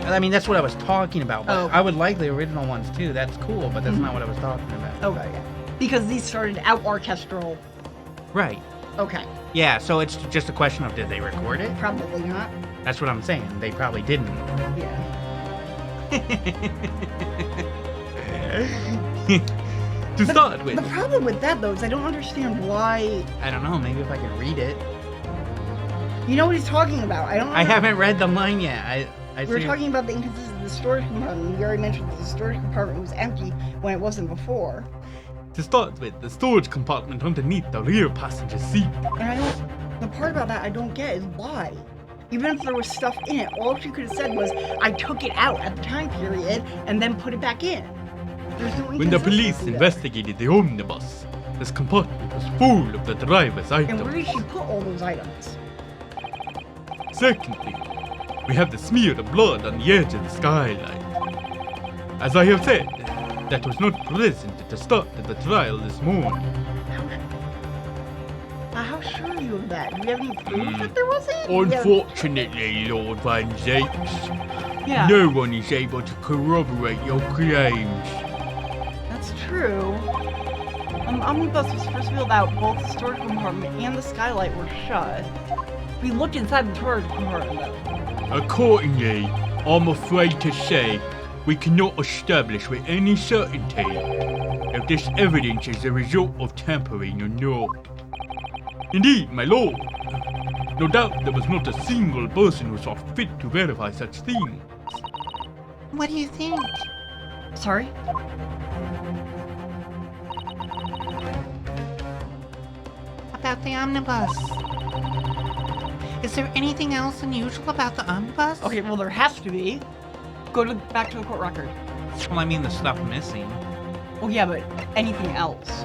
I mean, that's what I was talking about. But Oh. I would like the original ones too. That's cool, but that's not what I was talking about. Okay, yeah. Because these started out orchestral. Right. Okay. Yeah. So it's just a question of did they record it? Probably not. That's what I'm saying. They probably didn't. Yeah. To start with, The problem with that though is I don't understand why. I don't know. Maybe if I could read it. You know what he's talking about? I don't. I haven't read the line yet. I We were see- talking about the inconsistency of the storage compartment. You already mentioned that the storage compartment was empty when it wasn't before. to start with, the storage compartment underneath the rear passenger seat. And I don't. The part about that I don't get is why. Even if there was stuff in it, all she could have said was, "I took it out at the time period and then put it back in." There's no When the police inconsistency there. investigated the omnibus, this compartment was full of the driver's And where items. did she put all those items? Secondly, we have the smear of blood on the edge of the skylight. As I have said, that was not present at the start of the trial this morning. How sure are you of that? Do you have any proof that there wasn't? Unfortunately, Lord Van Zakes, Yeah, no one is able to corroborate your claims. that's true. Omnibus was first wheeled out. Both the storage compartment and the skylight were shut. We looked inside the storage compartment though. Accordingly, I'm afraid to say we cannot establish with any certainty if this evidence is the result of tampering or not. Indeed, my lord, no doubt there was not a single person who saw fit to verify such things. What do you think? Sorry? About the omnibus? Is there anything else unusual about the omnibus? Okay, well there has to be. Back to the court record. Well, I mean the stuff missing. Oh yeah, but anything else?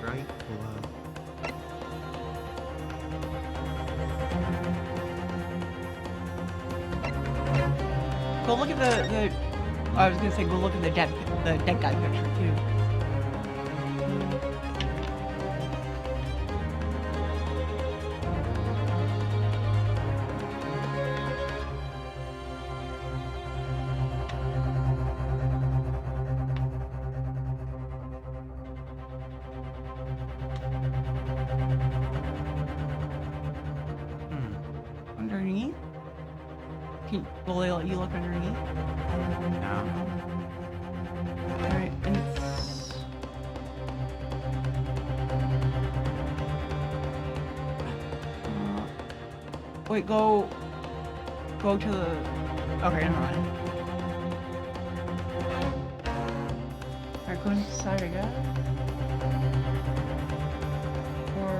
Right below. Go look at the. I was gonna say go look at the dead guy picture too. Will they let you look underneath? No. Alright, and wait, go to the... Okay, never mind. Alright, go inside, I guess? Or...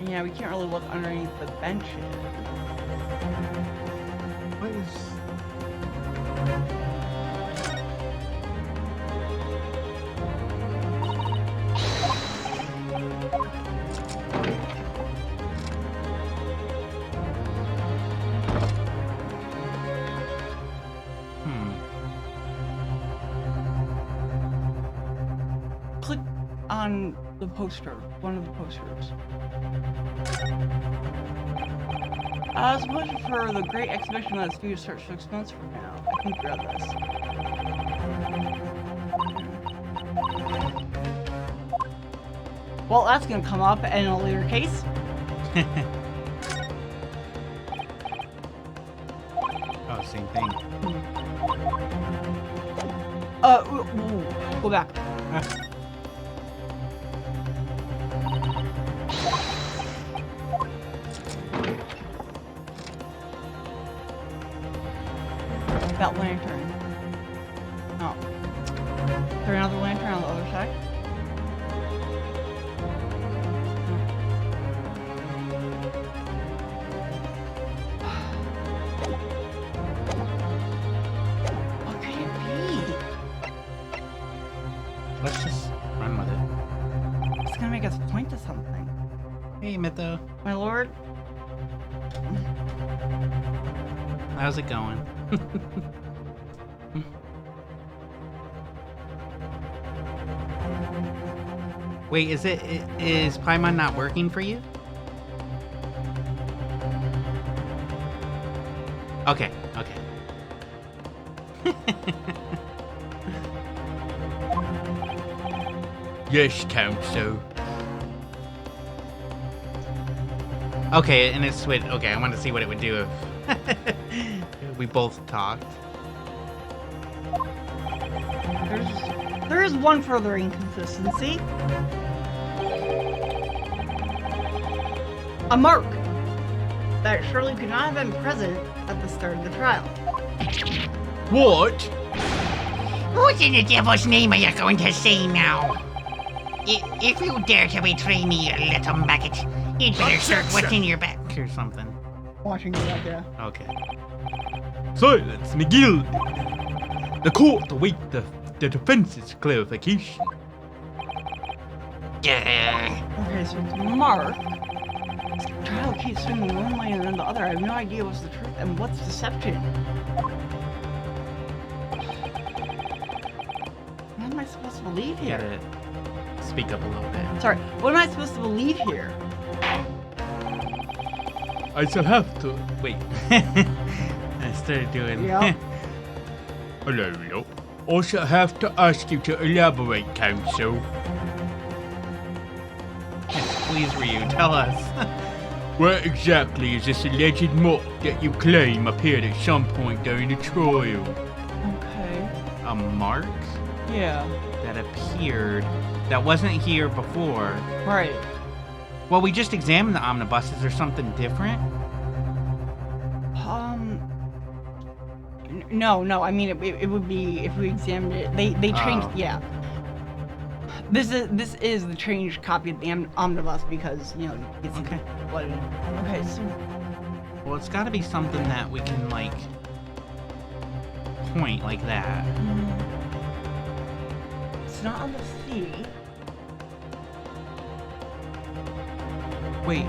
Yeah, we can't really look underneath the benches. What is... Click on the poster, one of the posters. As much for the great exhibition that's due to start 6 months from now. I think we read this. Well, that's gonna come up in a later case. Oh, same thing. Go back. That lantern. Oh. Is there another lantern on the other side? What could it be? Let's just run with it. It's gonna make us point to something. Hey, Mytho. My lord? How's it going? Wait, is Paimon not working for you? Okay, okay. Yes, Council. Okay, and it's with... Okay, I want to see what it would do if we both talked. There is one further inconsistency. A mark that surely could not have been present at the start of the trial. What? What in the devil's name are you going to say now? If you dare to betray me, you little maggot, you'd better search what's in your back. Or something. Watching you out there. Okay. Silence, McGill. The court await the defense's clarification. Okay, so it's Mark. This trial keeps swinging one way and then the other. I have no idea what's the truth and what's deception. What am I supposed to believe You here? gotta speak up a little bit. Sorry, what am I supposed to believe here? I shall have to. Wait. I started doing... Yeah. Hello. I shall have to ask you to elaborate, Council. Yes, please, Ryu, tell us. Where exactly is this alleged mark that you claim appeared at some point during the trial? Okay. A mark Yeah. that appeared that wasn't here before. Right. Well, we just examined the omnibus. Is there something different? No. I mean, it would be if we examined it. They changed. Oh. Yeah. This is the changed copy of the omnibus because you know it's Okay. what it is. Okay, so Well, it's got to be something that we can, like, point like that. it's not on the sea. Wait.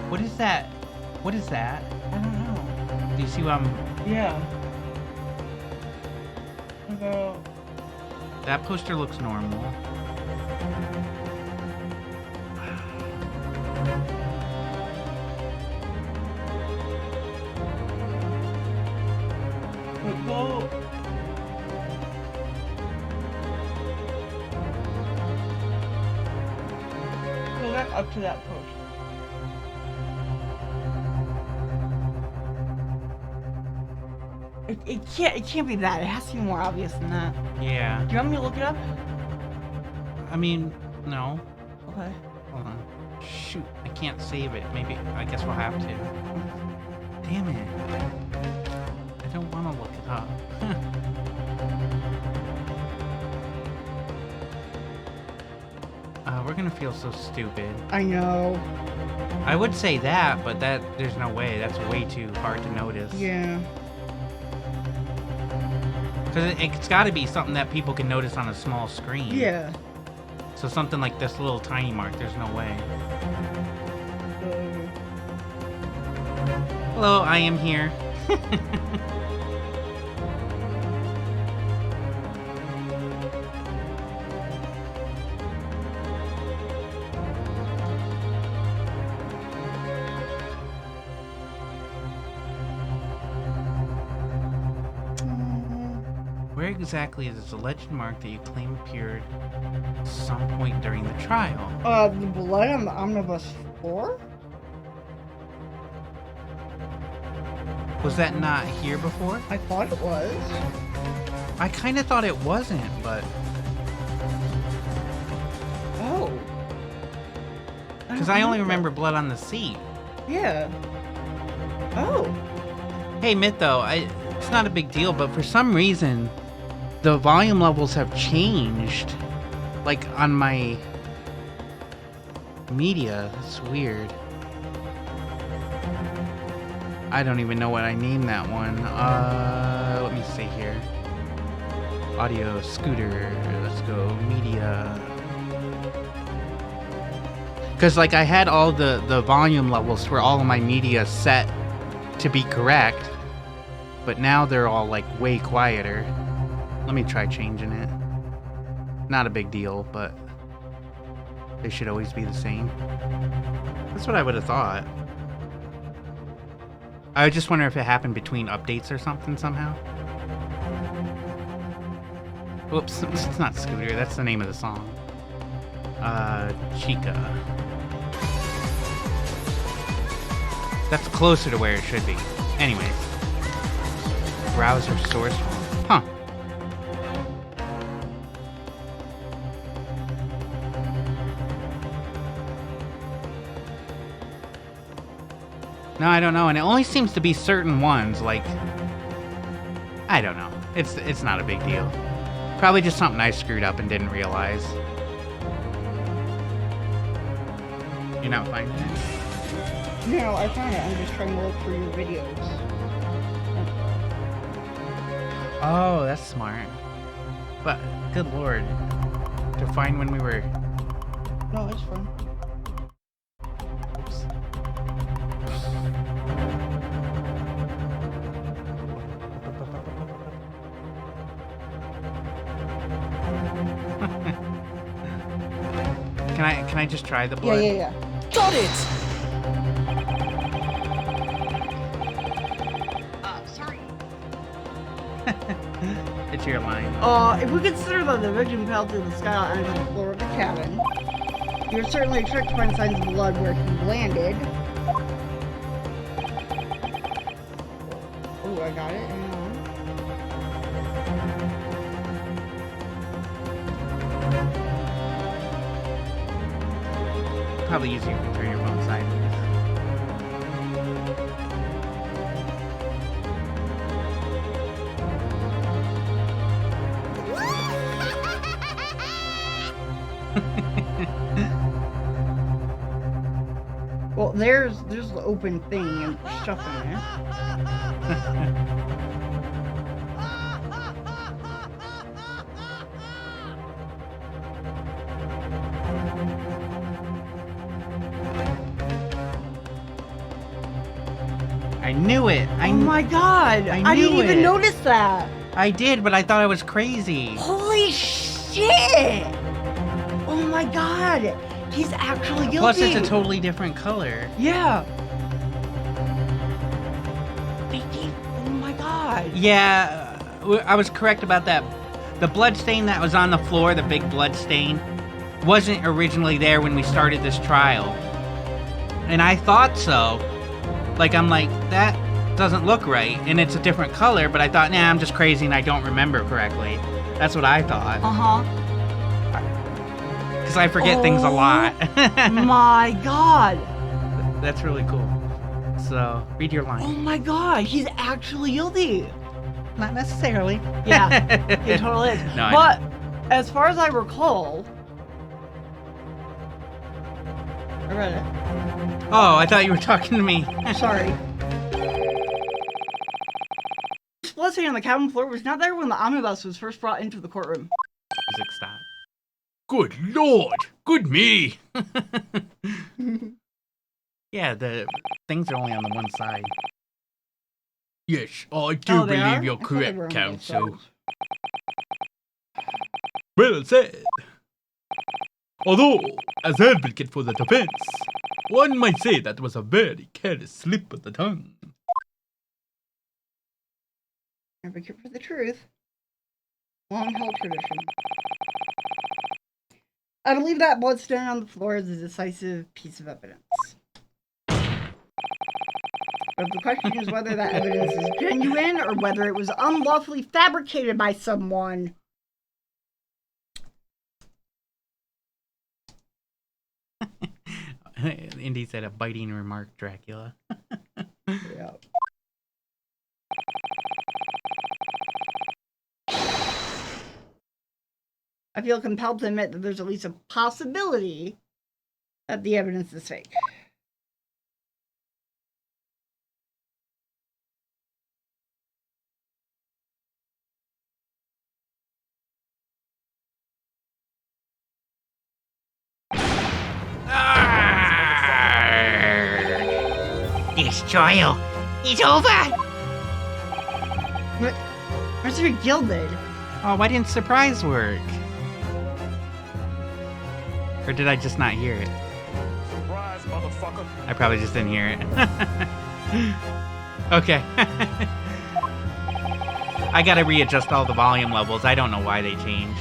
What is that? What is that? I don't know. Do you see what I'm... Yeah. About That poster looks normal. go. Go back up to that post. It can't be that. It has to be more obvious than that. Yeah. Do you want me to look it up? I mean, no. Okay. Hold on. Shoot, I can't save it. Maybe, I guess we'll have to. Damn it. I don't want to look it up. We're gonna feel so stupid. I know. I would say that, but there's no way. That's way too hard to notice. Yeah. Because it's got to be something that people can notice on a small screen. Yeah. So something like this little tiny mark, there's no way. Hello, I am here. Where exactly is the legend mark that you claim appeared at some point during the trial? The blood on the omnibus floor? Was that not here before? I thought it was. I kind of thought it wasn't, but... Oh. Because I only remember blood on the seat. Yeah. Oh. Hey, Mytho, it's not a big deal, but for some reason, the volume levels have changed. Like, on my media. It's weird. I don't even know what I named that one. Let me see here. Audio, scooter, let's go, media. Because, like, I had all the volume levels for all of my media set to be correct, but now they're all, like, way quieter. Let me try changing it. Not a big deal, but they should always be the same. That's what I would have thought. I just wonder if it happened between updates or something somehow. Whoops, it's not Scooter, that's the name of the song. Chica. That's closer to where it should be. Anyways. Browser source. Huh. No, I don't know, and it only seems to be certain ones, like... I don't know. It's not a big deal. Probably just something I screwed up and didn't realize. You're not finding it? No, I found it. I'm just trying to look through your videos. Oh, that's smart. But, good lord. To find when we were... No, it's fine. Oops. Can I just try the blood? Yeah. Got it! Sorry. It's your line. If we consider that the victim fell through the skylight onto the floor of the cabin, you're certainly tricked to find signs of blood where he landed. Oh, I got it. Hang on. Probably easier if you turn your phone sideways. Well, there's the open thing and stuff in it. I knew it! Oh my god! I I didn't knew even it. notice that! I did, but I thought I was crazy. Holy shit! Oh my god! He's actually guilty! Plus, it's a totally different color. Yeah! Oh my god! Yeah, I was correct about that. The blood stain that was on the floor, the big blood stain, wasn't originally there when we started this trial. And I thought so. Like, I'm like, doesn't look right, and it's a different color, but I thought, nah, I'm just crazy and I don't remember correctly. That's what I thought. Uh-huh. Because I forget things a lot. My God. That's really cool. So, read your Oh line. my God, he's actually guilty. Not necessarily. Yeah, he totally is. No, I But as far as I recall, I read it. Oh, I thought you were talking to me. Sorry. Splitting on the cabin floor was not there when the omnibus was first brought into the courtroom. Music stop. Good lord! Good me! Yeah, the things are only on the one side. Yes, I do Oh, they believe are? you're I thought they were correct, on both Counsel. sides. Well said. Although, as advocate for the defense, one might say that was a very careless slip of the tongue. Advocate for the truth. Long-held tradition. I believe that bloodstain on the floor is a decisive piece of evidence. But the question is whether that evidence is genuine or whether it was unlawfully fabricated by someone. Indy said a biting remark, Dracula. Yeah. I feel compelled to admit that there's at least a possibility that the evidence is fake. This trial is over. Mr. Gilded. Oh, why didn't surprise work? Or did I just not hear it? Surprise, motherfucker. I probably just didn't hear it. Okay. I gotta readjust all the volume levels. I don't know why they changed.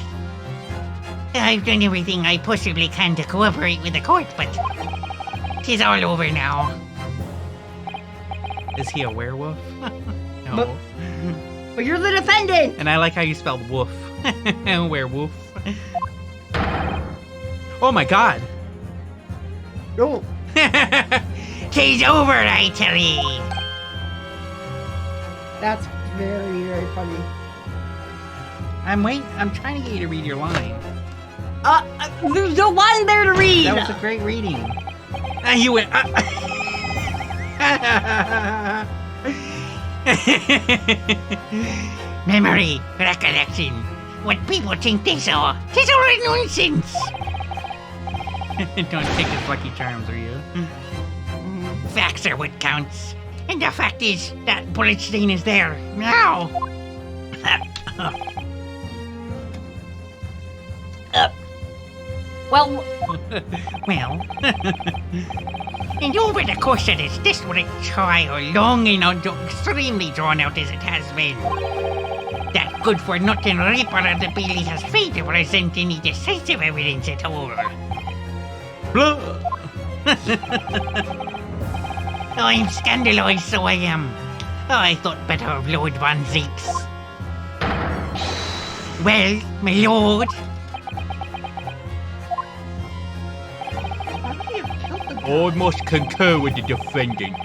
I've done everything I possibly can to cooperate with the court, but tis all over now. Is he a werewolf? No. But you're the defendant! And I like how you spelled woof. Werewolf. Oh my god. Oh. Tis over, I tell ye. That's very, very funny. I'm trying to get you to read your line. There's no line there to read! That was a great reading. You went. Memory, recollection. What people think they saw, tis all nonsense. Don't take his lucky charms, are you? Facts are what counts. And the fact is, that bullet stain is there, now. Well, Well, and over the course of this district trial, long and extremely drawn out as it has been, that good-for-nothing Reaper of the Bailey has failed to present any decisive evidence at all. Blah! I'm scandalized, so I am. I thought better of Lord Van Zeeks. Well, my lord, I must concur with the defendant.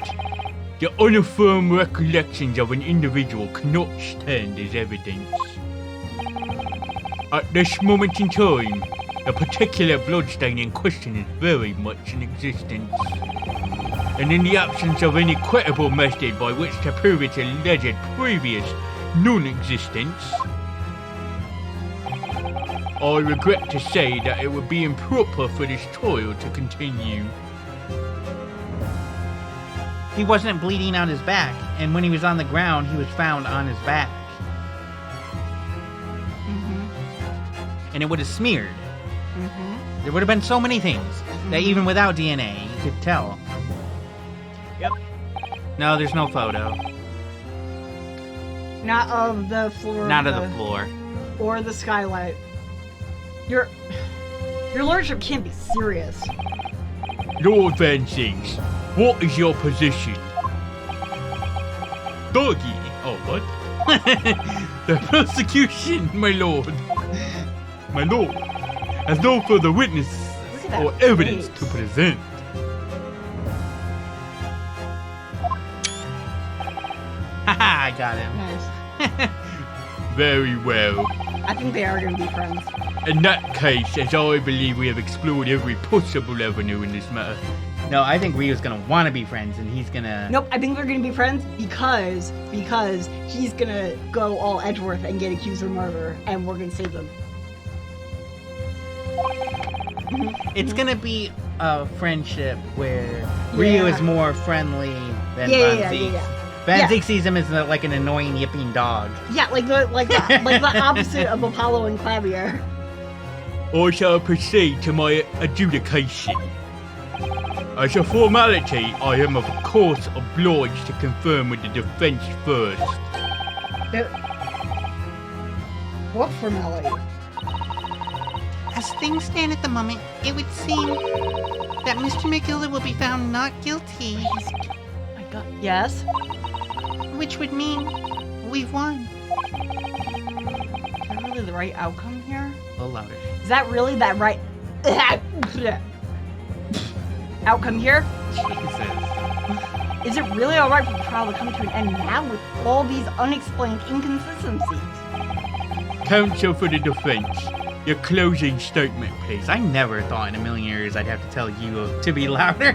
The unaffirmed recollections of an individual cannot stand as evidence. At this moment in time, the particular bloodstain in question is very much in existence. And in the absence of any credible method by which to prove its alleged previous non-existence, I regret to say that it would be improper for this trial to continue. He wasn't bleeding out his back, and when he was on the ground, he was found on his back. And it would have smeared. There would have been so many things that even without DNA, you could tell. Yep. No, there's no photo. not of the floor. Not of the floor. Or the skylight. Your lordship can't be serious. Lord Van Zinks, what is your position? Doggy? Oh, what? The prosecution, my lord. My lord has no further witness Look at that or evidence face. to present. Haha, I got him. Nice. Very well. I think they are going to be friends. In that case, as I believe we have explored every possible avenue in this matter, No, I think Ryu's gonna want to be friends, and he's gonna. Nope, I think they're going to be friends because he's going to go all Edgeworth and get accused of murder, and we're going to save them. It's gonna be a friendship where Ryu Yeah. is more friendly than Yeah, Van yeah, Zeke. yeah, yeah. Van Yeah. Zeke sees him as like an annoying yipping dog. Yeah, like the opposite of Apollo and Clavier. I shall proceed to my adjudication. As a formality, I am of course obliged to confirm with the defense first. What formality? As things stand at the moment, it would seem that Mr. McGilda will be found not guilty, My God. Yes. which would mean we've won. Is that really the right outcome here? A little louder. Is that really that right outcome here? Jesus. Is it really alright for the trial to come to an end now with all these unexplained inconsistencies? Counsel for the defense, your closing statement, please. I never thought in a million years I'd have to tell you to be louder.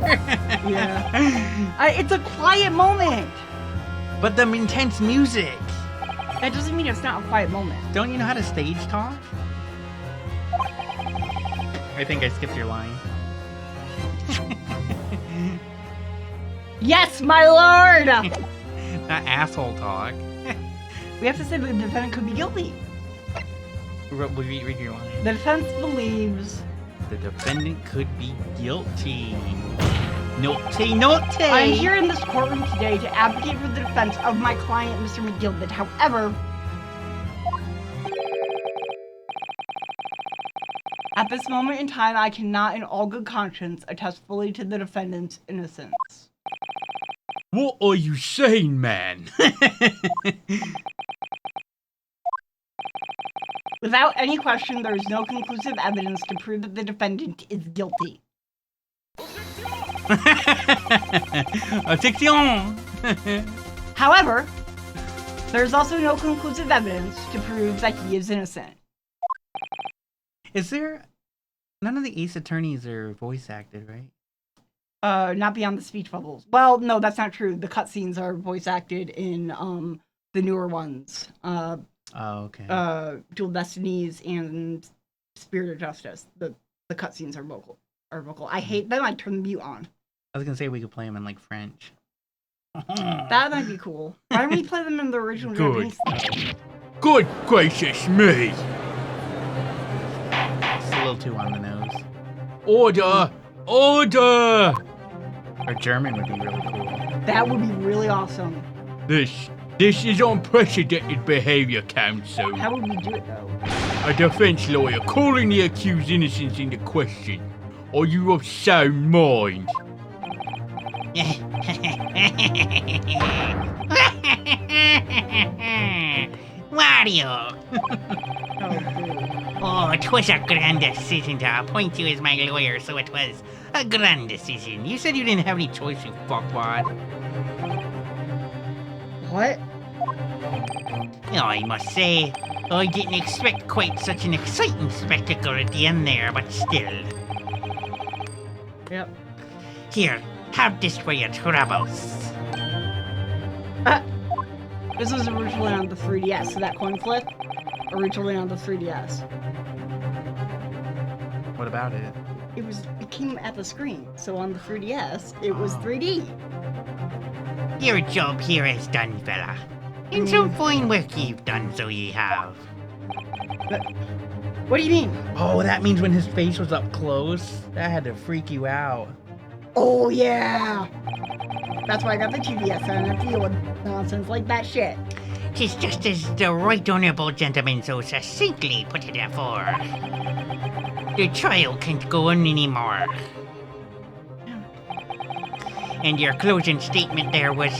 Yeah. It's a quiet moment. But the intense music. That doesn't mean it's not a quiet moment. Don't you know how to stage talk? I think I skipped your line. Yes, my lord! Not asshole talk. We have to say the defendant could be guilty. Read your line. The defense believes... The defendant could be guilty. Naughty, naughty! I'm here in this courtroom today to advocate for the defense of my client, Mr. McGilda. However, at this moment in time, I cannot in all good conscience attest fully to the defendant's innocence. What are you saying, man? Without any question, there is no conclusive evidence to prove that the defendant is guilty. Attention! However, there is also no conclusive evidence to prove that he is innocent. Is there... None of the Ace Attorneys are voice acted, right? Not beyond the speech bubbles. Well, no, that's not true. The cutscenes are voice acted in the newer ones. Oh, okay. Dual Destinies and Spirit of Justice. The cutscenes are vocal. I hate them. I turn the mute on. I was gonna say we could play them in like French. That might be cool. Why don't we play them in the original Good. Japanese? Good gracious me! It's a little too on the nose. Order! Order! Or German would be really cool. That would be really awesome. This is unprecedented behavior, counsel. How would we do it though? A defense lawyer calling the accused innocence into question. Are you of sound mind? Wario! Oh, Oh, 'twas a grand decision to appoint you as my lawyer, so it was a grand decision. You said you didn't have any choice, you fuckwad. what? I must say, I didn't expect quite such an exciting spectacle at the end there, but still. Yep. Here, have this for your troubles. This was originally on the 3DS, so that coin flip, originally on the 3DS. What about it? It came at the screen, so on the 3DS, it was 3D. Your job here is done, fella. And some fine work you've done, so ye have. What do you mean? Oh, that means when his face was up close? That had to freak you out. Oh yeah! That's why I got the 2DS, I don't have to deal with nonsense like that shit. 'Tis just as the right honourable gentleman so succinctly put it afore. The trial can't go on anymore. And your closing statement there was,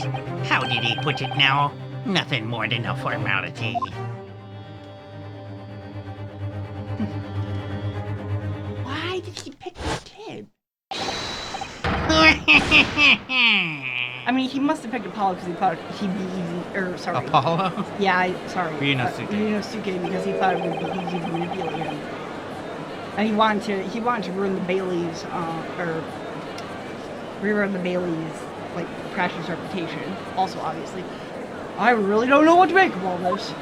how did he put it now? Nothing more than a formality. Why did he pick this kid? I mean, he must have picked Apollo because he thought he'd be easy. Or sorry. Apollo? Yeah, sorry. Ryunosuke. Ryunosuke, because he thought it would be easy to manipulate him. And he wanted to ruin the Bailey's, rerun the Bailey's, like, Crash's reputation. Also, obviously. I really don't know what to make of all this.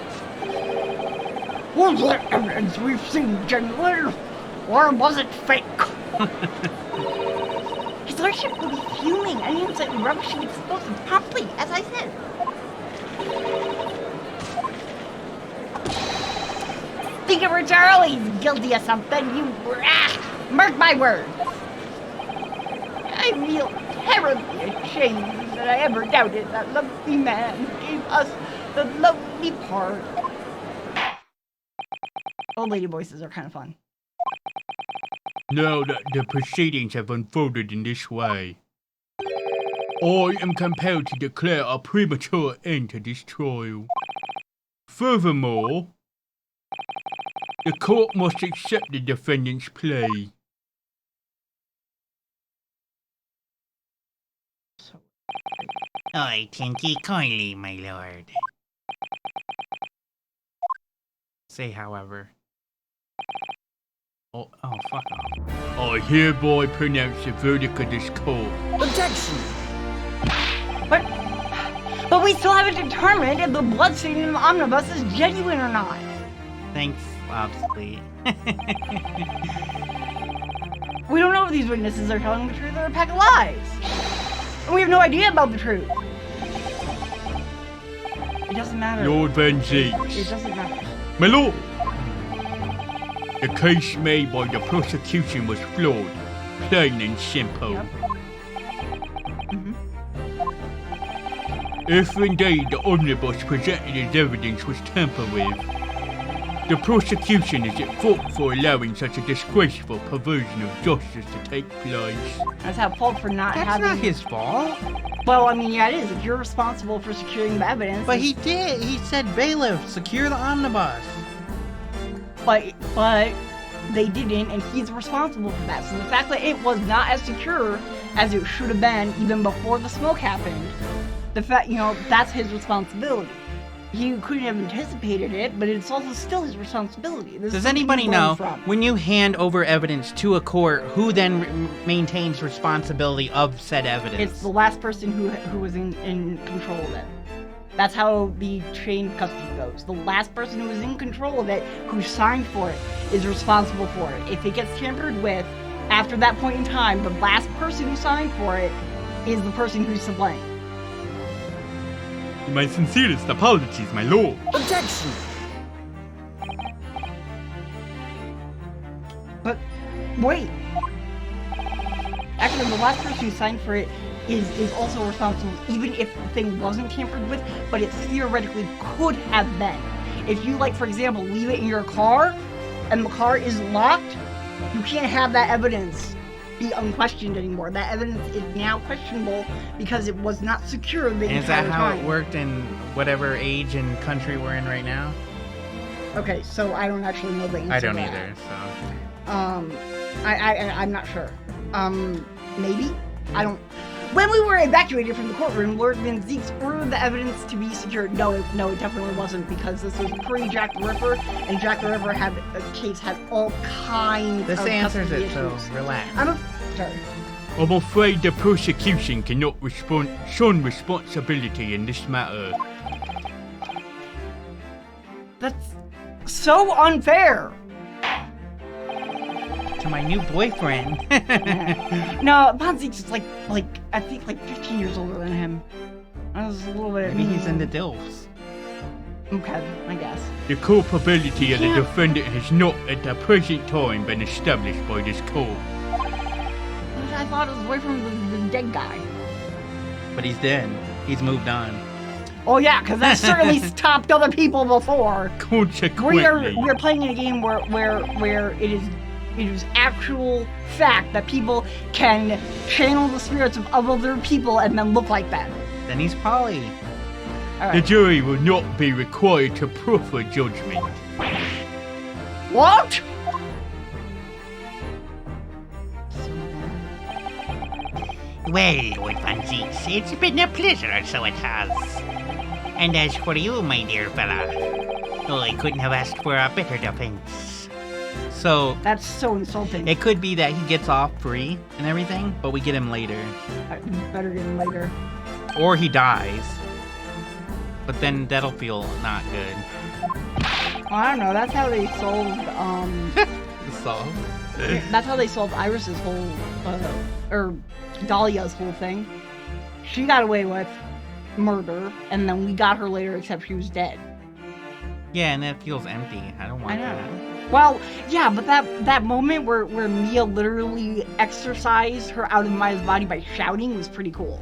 Was that evidence we've seen genuine? Or was it fake? His lordship will be fuming. Any uncertain rubbish should be disposed of promptly, as I said. Think of her Charlie's guilty of something, you mark my words. I feel terribly ashamed that I ever doubted that lovely man who gave us the lovely part. Old lady voices are kind of fun. Now that the proceedings have unfolded in this way, I am compelled to declare a premature end to this trial. Furthermore, the court must accept the defendant's plea. I thank ye kindly, my lord. Say, however. Oh, fuck off. I hereby pronounce the verdict of this court. Objection! But we still haven't determined if the blood stain in the omnibus is genuine or not. Thanks, Lobsley. We don't know if these witnesses are telling the truth or a pack of lies. And we have no idea about the truth. It doesn't matter. Lord Van It Zeeks. doesn't matter. My lord, the case made by the prosecution was flawed, plain and simple. Yep. If indeed the omnibus presented as evidence was tampered with, the prosecution is at fault for allowing such a disgraceful perversion of justice to take place. That's at fault for not That's having. not his fault. Well, I mean, yeah, it is. If you're responsible for securing the evidence. But he did. He said, bailiff, secure the omnibus. But they didn't, and he's responsible for that. So the fact that it was not as secure as it should have been even before the smoke happened, the fact, that's his responsibility. He couldn't have anticipated it, but it's also still his responsibility. Does anybody know, when you hand over evidence to a court, who then maintains responsibility of said evidence? It's the last person who was in control of it. That's how the chain of custody goes. The last person who was in control of it, who signed for it, is responsible for it. If it gets tampered with, after that point in time, the last person who signed for it is the person who's to blame. My sincerest apologies, my lord. Objection! But wait. Actually, the last person who signed for it is also responsible, even if the thing wasn't tampered with, but it theoretically could have been. If you, for example, leave it in your car, and the car is locked, you can't have that evidence be unquestioned anymore. That evidence is now questionable because it was not secure the And is entire that how time. it worked in whatever age and country we're in right now? Okay, so I don't actually know the answer I don't to that. either, so... I'm not sure. Maybe? I don't... When we were evacuated from the courtroom, Lord Van Zeeks ordered the evidence to be secured. No, it definitely wasn't, because this was pre-Jack the Ripper, and Jack the Ripper had all kinds This of answers custody it, so issues. relax. Sorry. I'm afraid the prosecution cannot shun responsibility in this matter. That's so unfair! To my new boyfriend. No, Van Zeeks is I think 15 years older than him. I was a little bit... Maybe he's into DILFs. Okay, I guess. The culpability of the Yeah. defendant has not at the present time been established by this court. I thought it was away from the dead guy. But he's dead. He's moved on. Oh yeah, because that certainly stopped other people before. Consequently, We are playing in a game where it is It is actual fact that people can channel the spirits of other people and then look like them. Then he's Polly. All The right. jury will not be required to proffer judgment. What? Well, Lord Fancies, it's been a pleasure, so it has. And as for you, my dear fella, oh, I couldn't have asked for a better defense. So That's so insulting. it could be that he gets off free and everything, but we get him later. Better get him later. Or he dies. But then that'll feel not good. Well, I don't know. That's how they solved. So That's how they solved Iris's whole, or Dahlia's whole thing. She got away with murder, and then we got her later, except she was dead. yeah, and that feels empty. I don't want I know. that. Well, yeah, but that moment where Mia literally exorcised her out of Maya's body by shouting was pretty cool.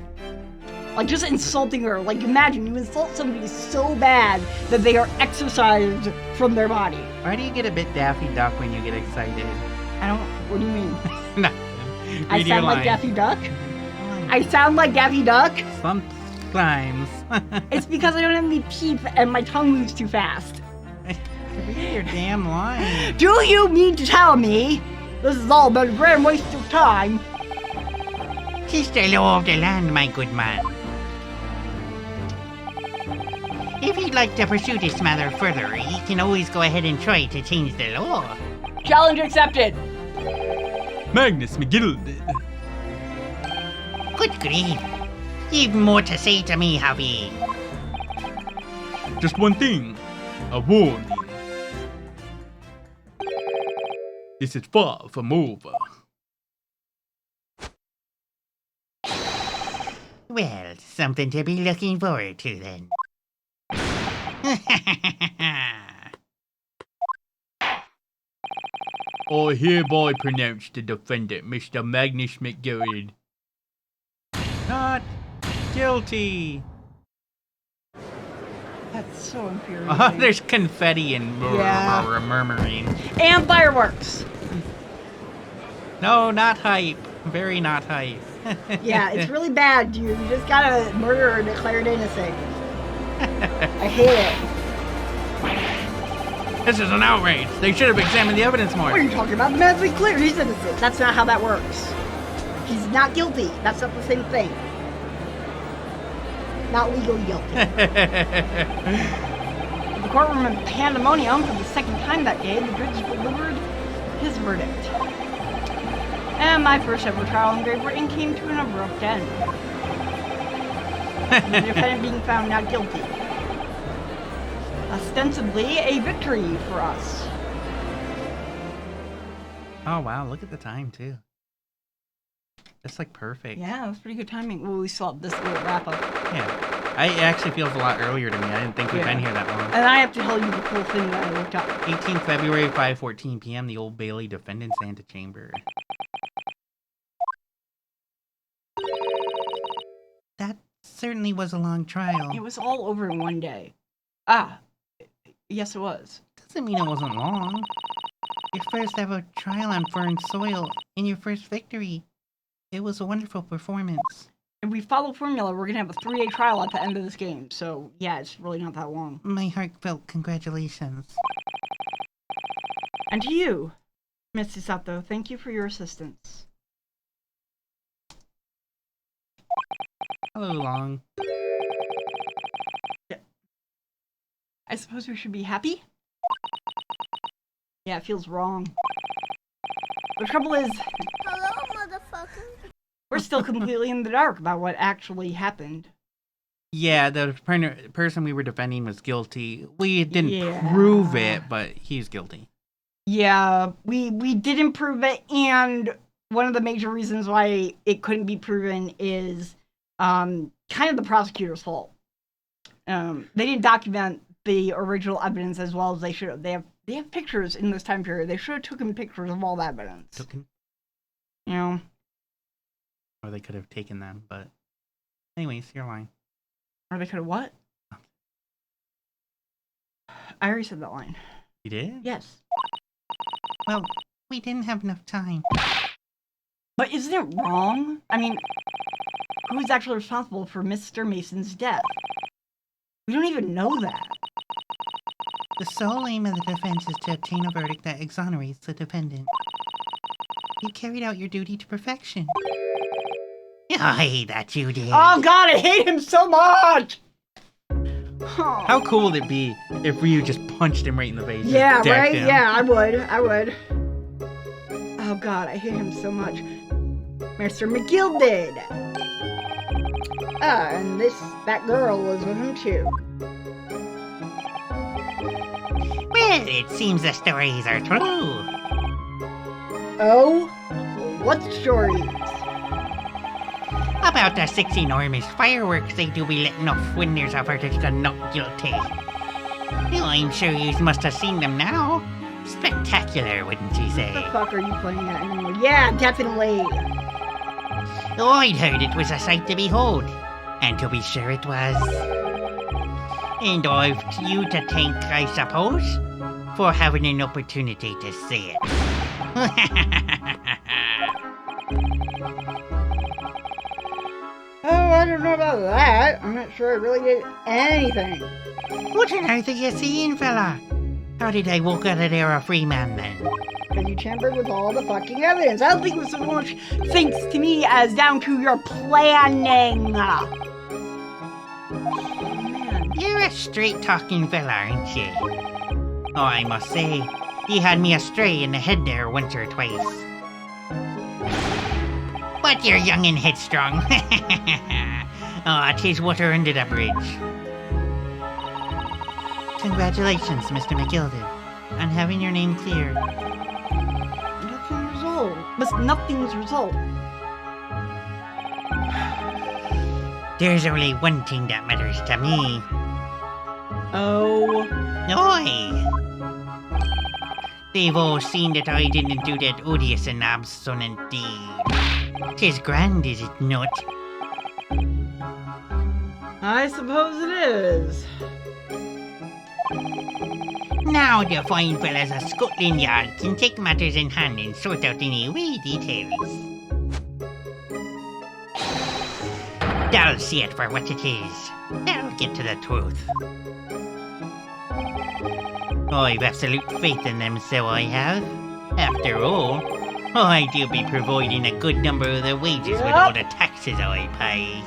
Like, just insulting her. Like, imagine you insult somebody so bad that they are exorcised from their body. Why do you get a bit Daffy Duck when you get excited? I don't. What do you mean? No. I Read your sound like line. Daffy Duck? I sound like Daffy Duck? Sometimes. It's because I don't have any teeth and my tongue moves too fast. Read your damn line. Do you mean to tell me this has all been a grand waste of time? 'Tis the law of the land, my good man. If he'd like to pursue this matter further, he can always go ahead and try to change the law. Challenge accepted. Magnus McGill. Good grief. You've more to say to me, have ye? Just one thing. A warning. This is far from over. Well, something to be looking forward to then. I hereby pronounce the defendant, Mr. Magnus McGill, Not guilty. That's so infuriating. There's confetti and Yeah. murmuring. And fireworks. No, not hype. Very not hype. Yeah, it's really bad, dude. You just gotta murder her declared innocent. I hate it. This is an outrage. They should have examined the evidence more. What are you talking about? The man's been cleared. He's innocent. That's not how that works. He's not guilty. That's not the same thing. Not legally guilty. The courtroom in pandemonium for the second time that day, the judge delivered his verdict. And my first ever trial in Great Britain came to an abrupt end. The defendant being found not guilty. Ostensibly a victory for us. Oh wow, look at the time too. That's like perfect. Yeah, it was pretty good timing. Well, we still have this little wrap up. Yeah. It actually feels a lot earlier to me. I didn't think we've been here that long. And I have to tell you the cool thing that I looked up. 18th February, 5:14 p.m. The Old Bailey Defendant's Antechamber. That certainly was a long trial. It was all over in one day. Ah, yes it was. Doesn't mean it wasn't long. Your first ever trial on foreign soil and your first victory. It was a wonderful performance. If we follow formula, we're gonna have a 3-day trial at the end of this game. So yeah, it's really not that long. My heartfelt congratulations. And to you, Miss Sato, thank you for your assistance. Hello, Long. I suppose we should be happy? Yeah, it feels wrong. The trouble is, Hello, motherfucker. we're still completely in the dark about what actually happened. Yeah, the person we were defending was guilty. We didn't Yeah. prove it, but he's guilty. Yeah, we didn't prove it, and one of the major reasons why it couldn't be proven is kind of the prosecutor's fault. They didn't document the original evidence as well as they should have. They have pictures in this time period. They should have taken pictures of all the evidence. You know? Or they could have taken them, but... Anyways, your line. Or they could have what? I already said that line. You did? Yes. Well, We didn't have enough time. But isn't it wrong? I mean, who's actually responsible for Mr. Mason's death? We don't even know that. The sole aim of the defense is to obtain a verdict that exonerates the defendant. You carried out your duty to perfection. I hate that you did. Oh god, I hate him so much! Oh. How cool would it be if Ryu just punched him right in the face? just Yeah, decked right? him? Yeah, I would. Oh god, I hate him so much. Mr. McGilded! Ah, and that girl was with him too. Well, it seems the stories are true. Oh? What stories? About the 6 enormous fireworks they do be letting off when there's a verdict of not guilty. Well, I'm sure you must have seen them now. Spectacular, wouldn't you say? What the fuck are you playing at anymore? Yeah, definitely! I'd heard it was a sight to behold, and to be sure it was. And I've you to thank, I suppose, for having an opportunity to see it. Oh, I don't know about that. I'm not sure I really did anything. What on earth are you seeing, fella? How did I walk out of there a free man, then? Because you tampered with all the fucking evidence. I don't think it was so much thanks to me as down to your planning. Oh, man. You're a straight-talking fella, aren't you? Oh, I must say, you had me astray in the head there once or twice. But you're young and headstrong. Oh, 'tis water under the bridge. Congratulations, Mr. McGilded, on having your name cleared. Nothing's result. But nothing's result. There's only one thing that matters to me. Oh. Oi! They've all seen that I didn't do that odious and absolute deed. 'Tis grand, is it not? I suppose it is. Now the fine fellas of Scotland Yard can take matters in hand and sort out any wee details. They'll see it for what it is. They'll get to the truth. I've absolute faith in them, so I have. After all, I do be providing a good number of their wages with all the taxes I pay.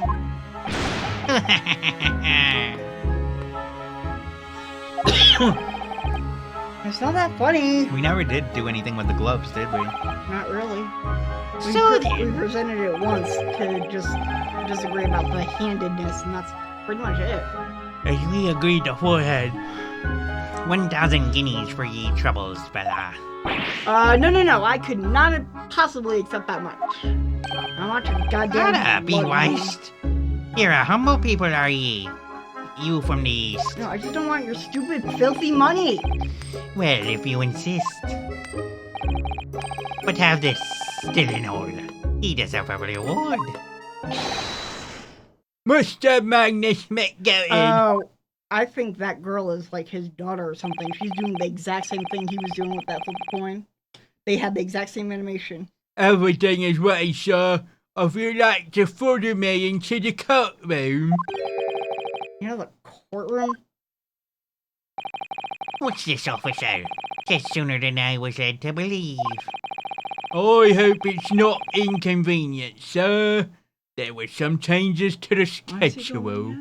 It's not that funny. We never did do anything with the gloves, did we? Not really. So we then, presented it once to just disagree about the handedness, and that's pretty much it. as we agreed beforehand, 1,000 guineas for ye troubles, fella. No. I could not have possibly accept that much. I want your goddamn Gotta be blood money. wise. You're a humble people, are ye? You from the east. No, I just don't want your stupid, filthy money. Well, if you insist. But have this still in all. He deserves a reward. Mr. Magnus McGowan. Oh, I think that girl is like his daughter or something. She's doing the exact same thing he was doing with that flip coin. They had the exact same animation. Everything is ready, sir. If you'd like to follow me into the courtroom. You know the courtroom? What's this, officer? Just sooner than I was led to believe. I hope it's not inconvenient, sir. There were some changes to the schedule.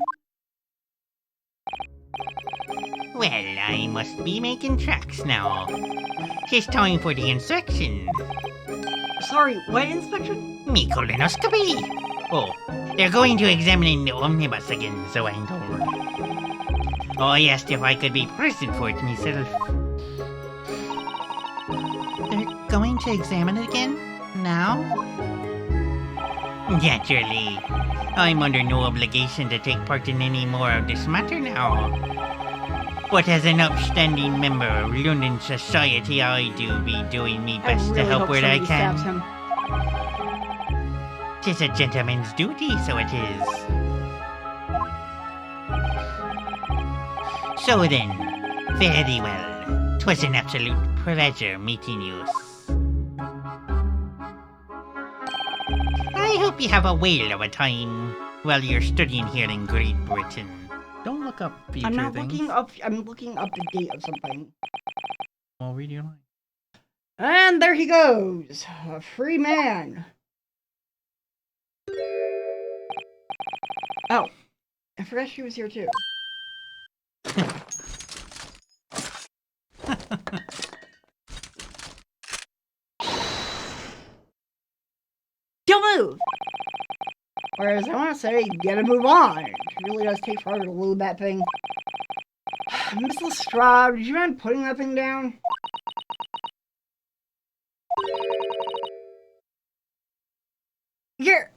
Well, I must be making tracks now. 'Tis time for the inspection. Sorry, what inspection? Me colonoscopy. Oh, they're going to examine the omnibus again, so I'm told. I asked if I could be present for it myself. They're going to examine it again? Now? Naturally. I'm under no obligation to take part in any more of this matter now. But as an upstanding member of London society, I do be doing me best really to help hope where I somebody can. stabs him. 'Tis a gentleman's duty, so it is. So then, very well. 'Twas an absolute pleasure meeting you. I hope you have a whale of a time while you're studying here in Great Britain. Don't look up future I'm not things. looking up. I'm looking up the date of something. Well, read your line. And there he goes, a free man. Oh, I forgot she was here too. Don't move. Whereas I want to say, you gotta move on. It really does take forever to load that thing. Miss Lestrade, did you mind putting that thing down? You're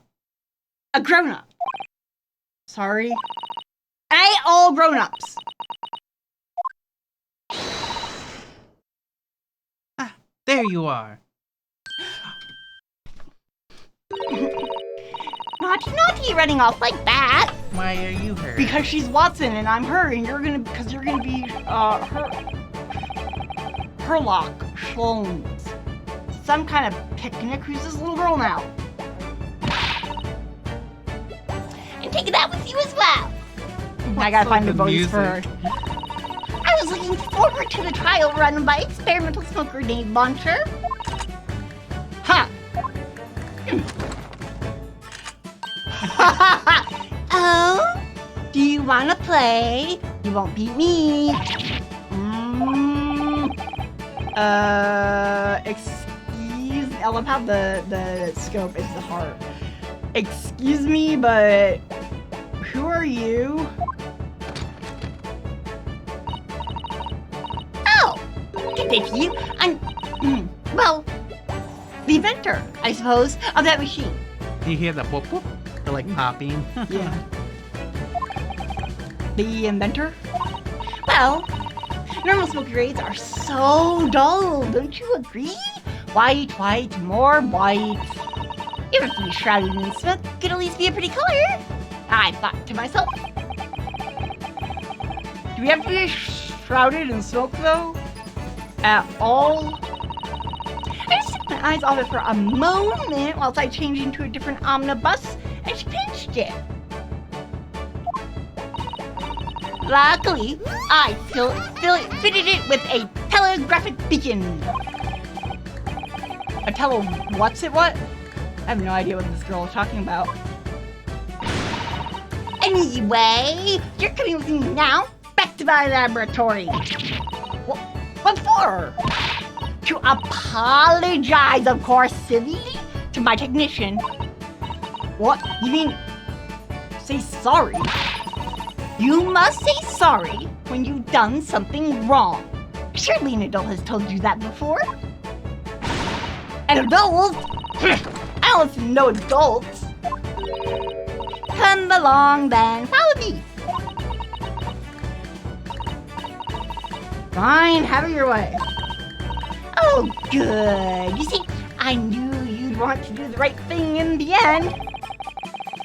a grown-up. Sorry. I ain't all grown-ups. There you are. Naughty, naughty, running off like that. Why are you her? Because she's Watson and I'm her, and you're gonna be Herlock Sholmes. Some kind of picnic. Who's this little girl now? And take that with you as well. I gotta find the the voice music? for her. I was looking forward to the trial run by Experimental Smoke Grenade Launcher. Ha! Oh? Do you want to play? You won't beat me. Excuse. I love how the scope is the heart. Excuse me, but who are you? Oh, good day to you. I'm, well, the inventor, I suppose, of that machine. You hear the whoop whoop? They're like popping. Yeah. The inventor? Well, normal smoke grenades are so dull, don't you agree? White, white, more white. Even if you shrouded in smoke, could at least be a pretty color. I thought to myself. Do we have to be shrouded in smoke though? At all? I just took my eyes off it for a moment whilst I changed into a different omnibus and she pinched it. Luckily, I still fitted it with a telegraphic beacon. A what's it what? I have no idea what this girl is talking about. Anyway, you're coming with me now back to my laboratory. What for? To apologize, of course, silly, to my technician. What? You mean say sorry? You must say sorry when you've done something wrong. Surely an adult has told you that before. An adult? I don't listen to no adults. Come along then, follow me. Fine, have it your way. Oh, good. You see, I knew you'd want to do the right thing in the end.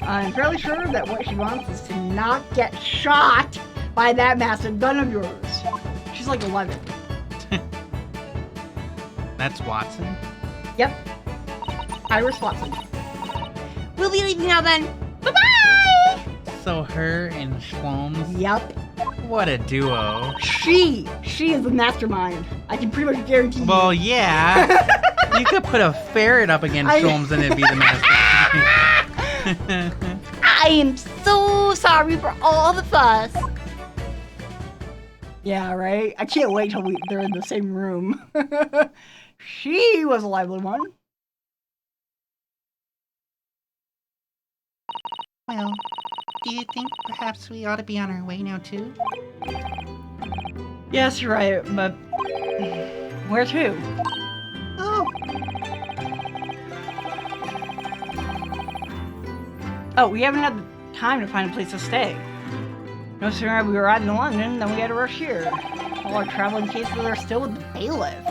I'm fairly sure that what she wants is to not get shot by that massive gun of yours. She's like 11. That's Watson. Yep. Iris Watson. We'll be leaving now then. Bye-bye! So her and Schwalms. Yep. What a duo. She is the mastermind. I can pretty much guarantee you. Well, yeah. You could put a ferret up against Schwalms and it'd be the master. I am so sorry for all the fuss. Yeah, right? I can't wait till they're in the same room. She was a lively one. Well, do you think perhaps we ought to be on our way now, too? Yes, you're right, but where to? Oh, we haven't had time to find a place to stay. No sooner we arrived in London than we had to rush here. All our traveling cases are still with the bailiff.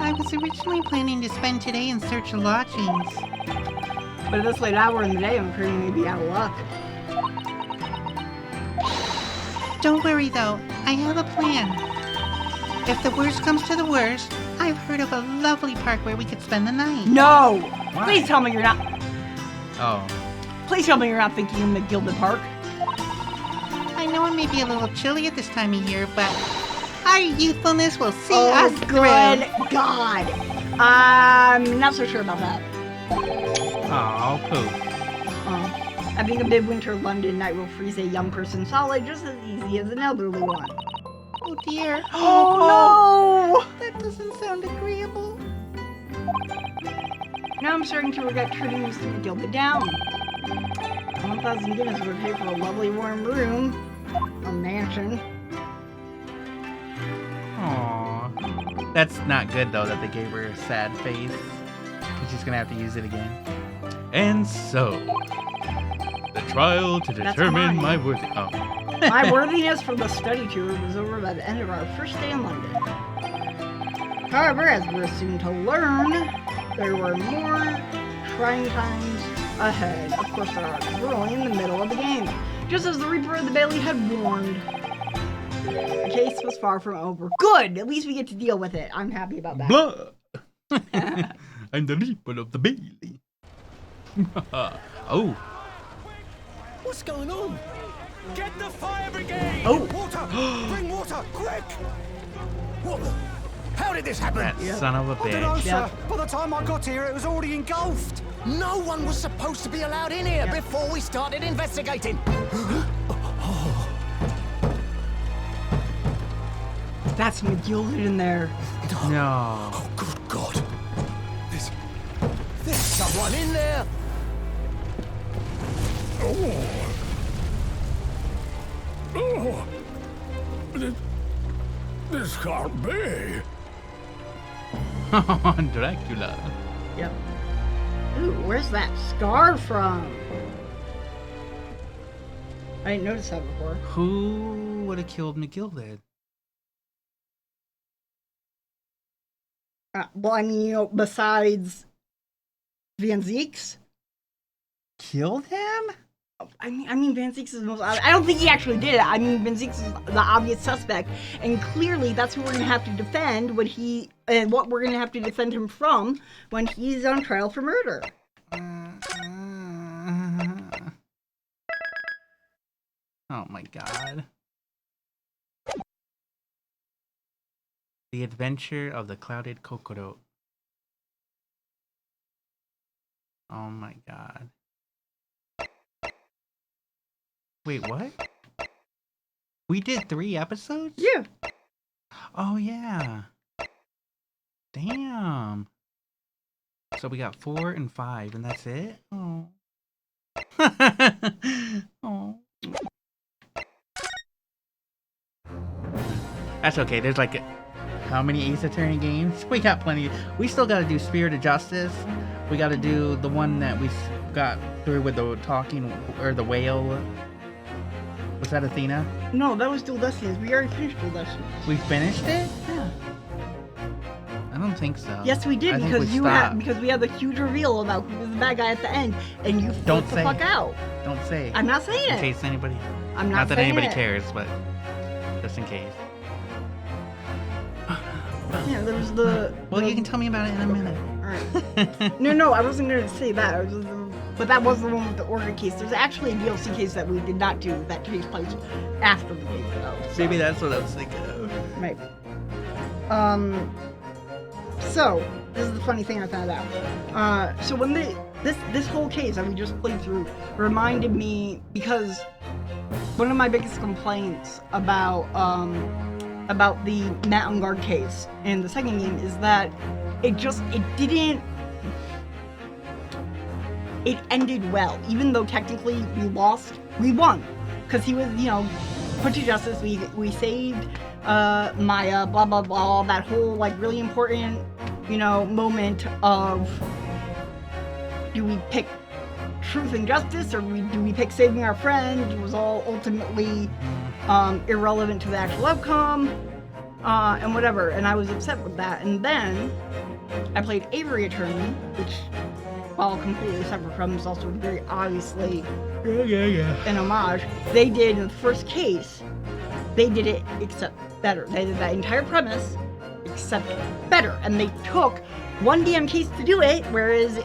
I was originally planning to spend today in search of lodgings. But at this late hour in the day, I'm afraid we may be out of luck. Don't worry, though. I have a plan. If the worst comes to the worst, I I've heard of a lovely park where we could spend the night. No! Why? Please tell me you're not. Oh. Please tell me you're not thinking of the Gilded Park. I know it may be a little chilly at this time of year, but our youthfulness will see Oh, us good through. God. I'm not so sure about that. Oh, poop. I think a midwinter London night will freeze a young person solid just as easy as an elderly one. Oh dear. Oh, That doesn't sound agreeable. no! Now I'm starting to regret turning this to the Gilded Down. 1,000 guineas would pay for a lovely warm room. A mansion. Aww. That's not good though that they gave her a sad face. She's gonna have to use it again. And so, the trial to That's determine mine. my worthy. Oh. My worthiness for the study tour was over by the end of our first day in London. However, as we were soon to learn, there were more trying times ahead. Of course there are. We're only in the middle of the game. Just as the Reaper of the Bailey had warned. The case was far from over. Good! At least we get to deal with it. I'm happy about that. Blah! I'm the Reaper of the Bailey. Oh. What's going on? Get the fire brigade! Oh. Water! Bring water, quick! What the? How did this happen? That son of a I don't know, bitch. sir. By the time I got here, it was already engulfed. No one was supposed to be allowed in here before we started investigating. That's McGilded in there. No. Oh, good God. There's someone in there. This can't be. Dracula. Yep. Ooh, where's that scar from? I didn't notice that before. Who would have killed McGilded? Well, I mean, you know, besides Van Zeeks? Killed him? I mean, Van Zeeks is the most. I don't think he actually did it. I mean, Van Zeeks is the obvious suspect, and clearly that's who we're gonna have to defend when he, and what we're gonna have to defend him from when he's on trial for murder. Oh my god. The Adventure of the Clouded Kokoro. Oh my god. Wait, what? We did 3 episodes? Yeah. Oh yeah. Damn. So we got 4 and 5 and that's it? Oh. Oh. That's okay. There's like how many Ace Attorney games? We got plenty. We still got to do Spirit of Justice. We got to do the one that we got through with the talking or the whale. Was that Athena? No, that was Dual Destinies. We already finished Dual Destinies. We finished it? Yeah. I don't think so. Yes, we did I think because we you had stopped. because we had the huge reveal about who was the bad guy at the end, and you Don't flipped the say. fuck out. Don't say. I'm not saying in it. case anybody. I'm not that saying anybody it. cares, but just in case. Yeah, there was the. Well, the- you can tell me about it in a minute. Alright. No, I wasn't going to say that. I was, but that was the one with the order case. There's actually a DLC case that we did not do that takes place after the game, though. So, Maybe that's what I was thinking of. maybe. So this is the funny thing I found out. So when this whole case that we just played through reminded me because one of my biggest complaints about the Matt Ungard case in the second game is that it ended well, even though technically we lost, we won, because he was, put to justice. We saved Maya, blah blah blah, that whole like really important, moment of do we pick truth and justice or do we pick saving our friend? It was all ultimately irrelevant to the actual outcome, and whatever. And I was upset with that. And then I played Avery Attorney, which, while completely separate from, is also very obviously an homage. They did in the first case, they did it except better. They did that entire premise, except better. And they took one damn case to do it, whereas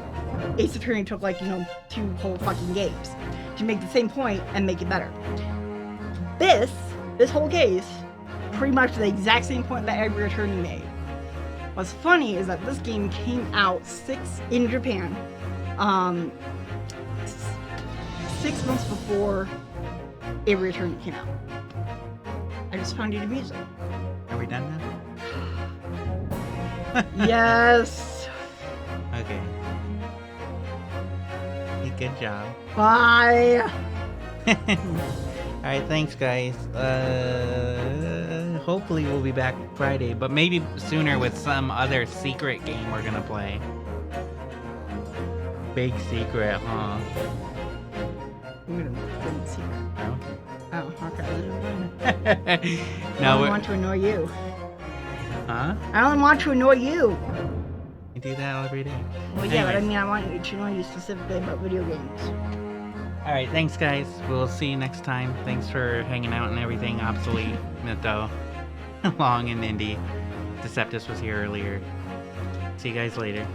Ace Attorney took like, 2 whole fucking games to make the same point and make it better. This whole case, pretty much the exact same point that Angry Attorney made. What's funny is that this game came out in Japan, 6 months before Angry Attorney came out. I just found it amusing. Are we done now? Yes. Okay. Good job. Bye. Alright, thanks guys. Hopefully we'll be back Friday, but maybe sooner with some other secret game we're gonna play. Big secret, huh? I'm gonna see. No? Oh, okay. No, I don't want to annoy you. Huh? I don't want to annoy you. You do that every day. Well, yeah, but I Anyways. mean, I want you to annoy you specifically about video games. Alright, thanks guys. We'll see you next time. Thanks for hanging out and everything. Obsolete, Mytho, Long, and Indy. Deceptus was here earlier. See you guys later.